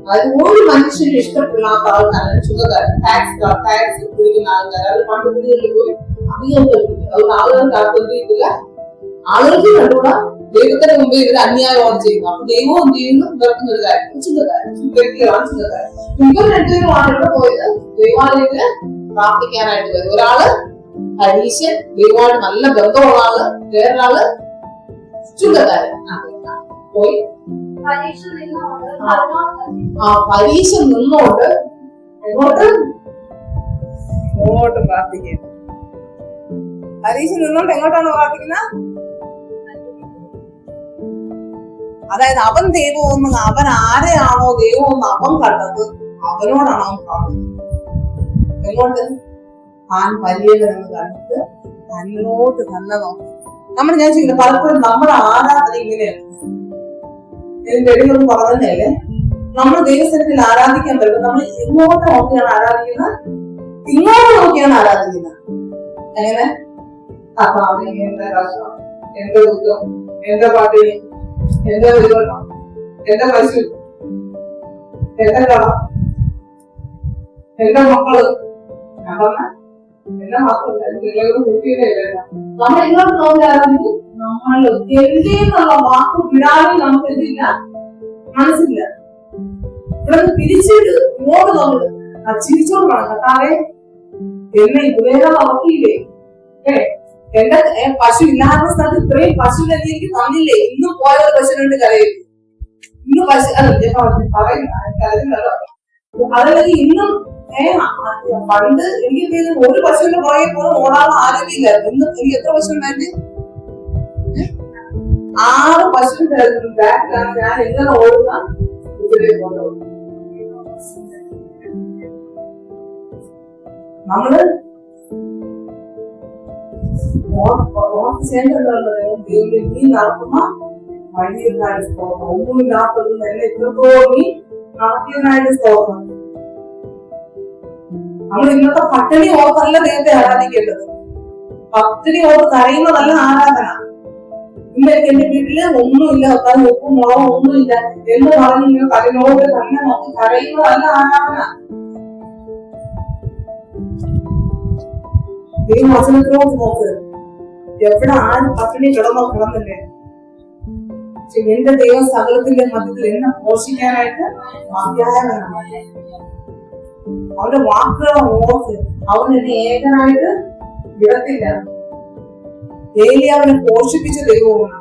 അതായത് ഒരു മനുഷ്യന് ഇഷ്ടപ്പെടാത്ത ആൾക്കാരാണ് ചുങ്കക്കാരൻ, ടാക്സ് പിടിക്കുന്ന ആൾക്കാർ. അവർ പണ്ട് വീടുകളിൽ പോയി അധികം അതുകൊണ്ട് ആളുകൾക്ക് ആർക്കൊണ്ടിരിക്കില്ല. ആളുകൾക്ക് കണ്ടുകൂടാ ദൈവത്തിന് മുമ്പ് ഇവർ അന്യായമാണ് ചെയ്യുന്നത്. അപ്പൊ ദൈവവും ചെയ്യുന്നു ഇവർക്കുന്ന ഒരു കാര്യം ചുങ്കക്കാരൻ, വ്യക്തികളാണ് ചുങ്കക്കാരൻ. ഇവർ രണ്ടുപേരുമാണ് ഇവിടെ പോയത് ദൈവാലയത്തിന് പ്രാർത്ഥിക്കാനായിട്ട് വരും. ഒരാള് പരീശൻ, ദൈവമായിട്ട് നല്ല ബന്ധമുള്ള ആള്, വേറൊരാള് ചുങ്കക്കാരൻ. പോയി പരീക്ഷ നിന്നോണ്ട് എങ്ങോട്ട് പ്രാർത്ഥിക്കുക? പരീക്ഷ നിന്നോണ്ട് എങ്ങോട്ടാണ് പ്രാർത്ഥിക്കുന്നത്? അതായത് അവൻ ദൈവമെന്ന്, അവൻ ആരെയാണോ ദൈവമെന്ന് അവൻ കണ്ടത് അവനോടാണ് അവൻ പ്രാർത്ഥിക്കുന്നത്. എങ്ങോട്ട്? താൻ വലിയവരെന്ന് കണ്ടിട്ട് തന്നോട്ട് തന്നെ നോക്കി. നമ്മൾ ഞാൻ ചെയ്യുന്നത് പലപ്പോഴും നമ്മുടെ ആരാധന ഇങ്ങനെയാണ്. ഇതിന്റെ ഇടയിലൊന്നും പറഞ്ഞതല്ലേ, നമ്മൾ ദൈവസ്ഥലത്തിൽ ആരാധിക്കാൻ പറ്റും. നമ്മൾ ഇങ്ങോട്ട് നോക്കിയാണ് ആരാധിക്കുന്നത്, ഇങ്ങോട്ട് നോക്കിയാണ് ആരാധിക്കുന്നത്. എങ്ങനെ? എന്റെ രാഷ്ട്രം, എന്റെ ദുഃഖം, എന്റെ പാട്ടിനി, എന്റെ വിവരണം, എന്റെ പശു, എന്റെ കട, എന്റെ മക്കള്. ഞാൻ പറഞ്ഞ എന്റെ മാത്രമല്ല, നിങ്ങളോട് കൂട്ടിയതല്ല. നമ്മൾ ഇങ്ങോട്ട് നോക്കി ആരാധിക്കും. നമ്മൾ എന്നുള്ള വാക്ക് വിടാതെ നമുക്ക് എന്തില്ല, മനസ്സില്ല. ഇവിടെ തിരിച്ചിട്ട് ഇങ്ങോട്ട് നമ്മൾ ചിരിച്ചോണ്ടാണ് കർത്താവേ എന്നെ ഇതുവരെ നോക്കിയില്ലേ, എന്റെ പശു ഇല്ലാത്ത സ്ഥലത്ത് ഇത്രയും പശുവിനെ എനിക്ക് തന്നില്ലേ, ഇന്നും പോയ പശുവിനുണ്ട് കരയിൽ, ഇന്ന് പശു പറയുന്നല്ലോ. അതല്ലെങ്കിൽ ഇന്നും പണ്ട് എനിക്ക് ഒരു പശുവിന്റെ പുറകെ പോലും ഓടാൻ ആരോഗ്യമില്ലായിരുന്നു. ഇന്ന് എനിക്ക് എത്ര പശു ഉണ്ടായിട്ട് 6 പശുവിന്റെ ബാക്കിലാണ് ഞാൻ എങ്ങനെ ഓടുന്ന ഇതിലേക്ക് കൊണ്ടുപോകും. നമ്മള് നീ നടക്കുന്ന വഴിയുണ്ടായ സ്തോത്രം, ഒന്നുമില്ലാത്തത് എന്നെ ഇത്രത്തോളം നീ നടത്തിയതിനായിട്ട് സ്തോത്രം. നമ്മൾ ഇന്നത്തെ പട്ടിണി ഓർത്തല്ല ദൈവത്തെ ആരാധിക്കേണ്ടത്, പട്ടിണി ഓർത്ത് കരയുന്നതല്ല ആരാധന. ഇന്ന് എന്റെ വീട്ടില് ഒന്നുമില്ല, ഉപ്പും മുളകും ഒന്നുമില്ല എന്ന് പറഞ്ഞ് ഇങ്ങനെ കരനോട് തന്നെ നോക്കി കരയുന്നതല്ല ആരാധന. ദൈവവചനത്തിനോട് നോക്ക്, എവിടെ ആരും പട്ടിണി കിടന്നില്ലേ. എന്റെ ദൈവം സകലത്തിന്റെ മധ്യത്തിൽ എന്നെ പോഷിക്കാനായിട്ട് മതിയായവനാണ്. അവന്റെ വാക്കുകളെ ഓർത്ത് അവൻ എന്നെ ഏകനായിട്ട് വിടത്തില്ല. ഡെയിലി അവനെ പോഷിപ്പിച്ച ദൈവമാണ്.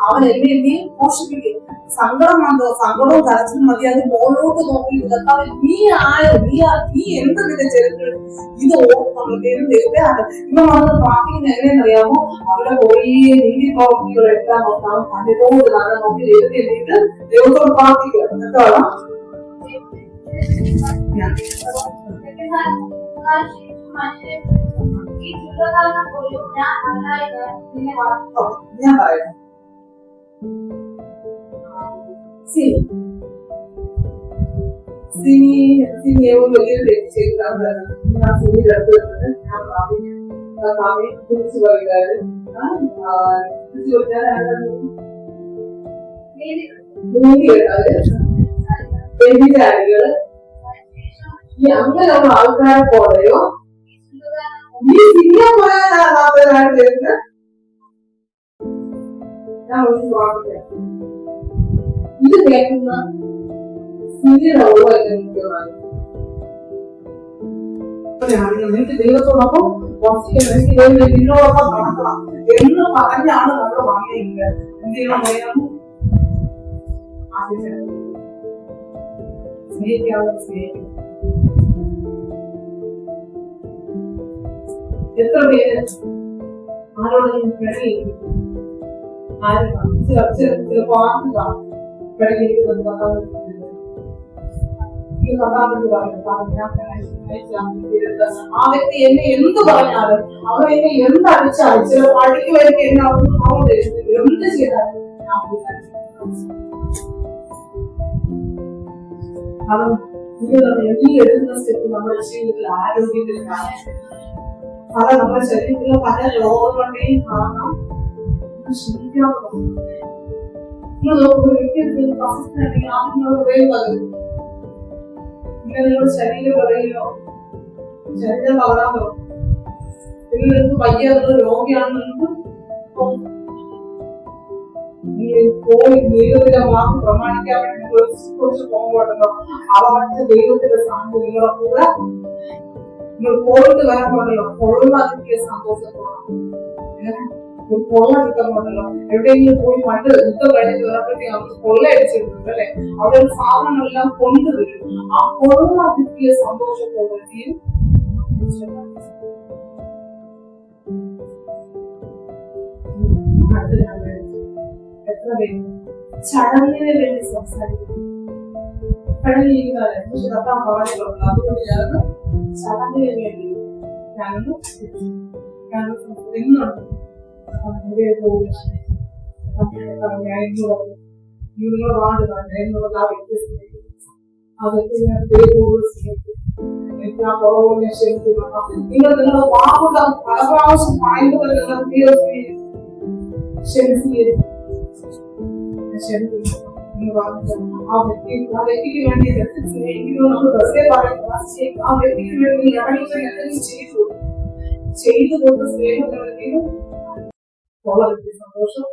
അവൻ എന്നെ എന്തെയും പോഷിപ്പിക്കും. സങ്കടവും കരച്ചിലും മതി. അത് മോളോട്ട് നോക്കിയിട്ട് നീ ആയോ, നീ എന്ത് നിന്റെ ചരിത്രം ഇത് ഓർത്ത് നമ്മൾ ദൈവത്തെ ഇവ വന്ന് പ്രാർത്ഥിക്കുന്ന എങ്ങനെയെന്നറിയാമോ? അവരുടെ കുറേ നീതി പ്രവർത്തികളെല്ലാം നോക്കാം, അതിനോട് നല്ല നോക്കി ദൈവത്തെ എന്തിട്ട് ദൈവത്തോട് പ്രാർത്ഥിക്കുക. എന്താണ് ഞാൻ പറയാം. വലിയൊരു തെറ്റ് ചെയ്താണ്. ഞാൻ സിനിയുടെ അടുത്ത് വന്നിട്ട് ഞാൻ ഭാവി തിരിച്ചു പോയിക്കാര് തിരിച്ചു പോയിക്കാര് വ്യഭിചാരികള് അങ്ങനെയുള്ള ആൾക്കാരെ പോലെയോ ഈ സിനിമ പോയാലായിട്ട് വരുന്നത്. ഞാൻ ഒന്നും പ്രാർത്ഥിക്കാം. ഇത് കേൾക്കുന്ന സിനിയുടെ എനിക്ക് ദൈവത്തോടൊപ്പം എനിക്ക് നിന്നോടൊപ്പം നടക്കണം എന്ന് പറഞ്ഞാണ് നമ്മൾ വാങ്ങിയത്. എന്ത് ചെയ്യണം? സ്നേഹിക്കാവുന്ന സ്നേഹിക്കും. എത്ര പേര് ആരോടെങ്കിലും പിണങ്ങിയിരിക്കും, ആരും ചിലപ്പോ ആർക്കും കാണും പിണങ്ങിയിരിക്കുന്നത് ആ വ്യക്തി എന്നെ എന്ത് പറഞ്ഞാലും അവൻ എന്നെ എന്തടിച്ചാലും ചില പടിക്ക് വരുമ്പോ എന്നെ അവിടെ എന്ത് ചെയ്താലും കാരണം ഈ എടുക്കുന്ന സ്റ്റെപ്പ് നമ്മുടെ ജീവിതത്തിൽ ആരോഗ്യത്തിൽ കാണാം. പല നമ്മുടെ ശരീരത്തിലെ പല രോഗങ്ങളുടെയും കാരണം നിങ്ങളുടെ ശരീരം പറയുകയോ ശരീരം വളരാമോ പിന്നെ നിങ്ങൾക്ക് വയ്യാതെ രോഗിയാണെന്ന് പോയി ദൈവത്തിന്റെ വാക്ക് പ്രമാണിക്കാൻ വേണ്ടി കുറിച്ച് പോകുമ്പോഴല്ലോ അവരുടെ ദൈവത്തിന്റെ സാന്നിധ്യം നിങ്ങളെ കൂടെ നിങ്ങൾ പോയിട്ട് വരാൻ കൊള്ളാതിരിക്കുക സന്തോഷത്തോടെ കൊള്ളടിക്കുന്നുണ്ടല്ലോ. എവിടെയെങ്കിലും പോയി പണ്ട് യുദ്ധം കഴിഞ്ഞ് വരപ്പോഴത്തേക്ക് അവർക്ക് കൊള്ളയടിച്ചിട്ടുണ്ട് അല്ലെ, അവിടെ സാധനങ്ങളെല്ലാം കൊണ്ടുവരും. ആ കൊള്ളാതിരിക്കുക സന്തോഷത്തോടെ എത്ര പേര് ചടങ്ങിനെ വേണ്ടി സംസാരിക്കുന്നു. കഴിഞ്ഞിരിക്കാതെ പക്ഷെ കത്താൻ പാടില്ല. അതുകൊണ്ട് ഞാനത് ചടങ്ങിന് വേണ്ടി ഞാനൊന്ന് ഇന്നുണ്ട് നിങ്ങളുടെ വാർഡ് എന്നുള്ള ആ വ്യക്തി ആ വ്യക്തി ഞാൻ എനിക്ക് ആ കുറവ് ഞാൻ ക്ഷമിക്കുന്നു. നിങ്ങൾ നിങ്ങളുടെ വാക്കുകൾ പല പ്രാവശ്യം പറയുമ്പോൾ നിങ്ങൾ ക്ഷമിക്കുന്നു. ആ വ്യക്തിക്ക് വേണ്ടി സ്നേഹിക്കുന്നു. നമ്മൾ ബസ്സേ പറയുന്നു ആ വ്യക്തിക്ക് വേണ്ടി ഇറങ്ങി ചെയ്തു കൊണ്ട് സ്നേഹം വളരെ സന്തോഷം.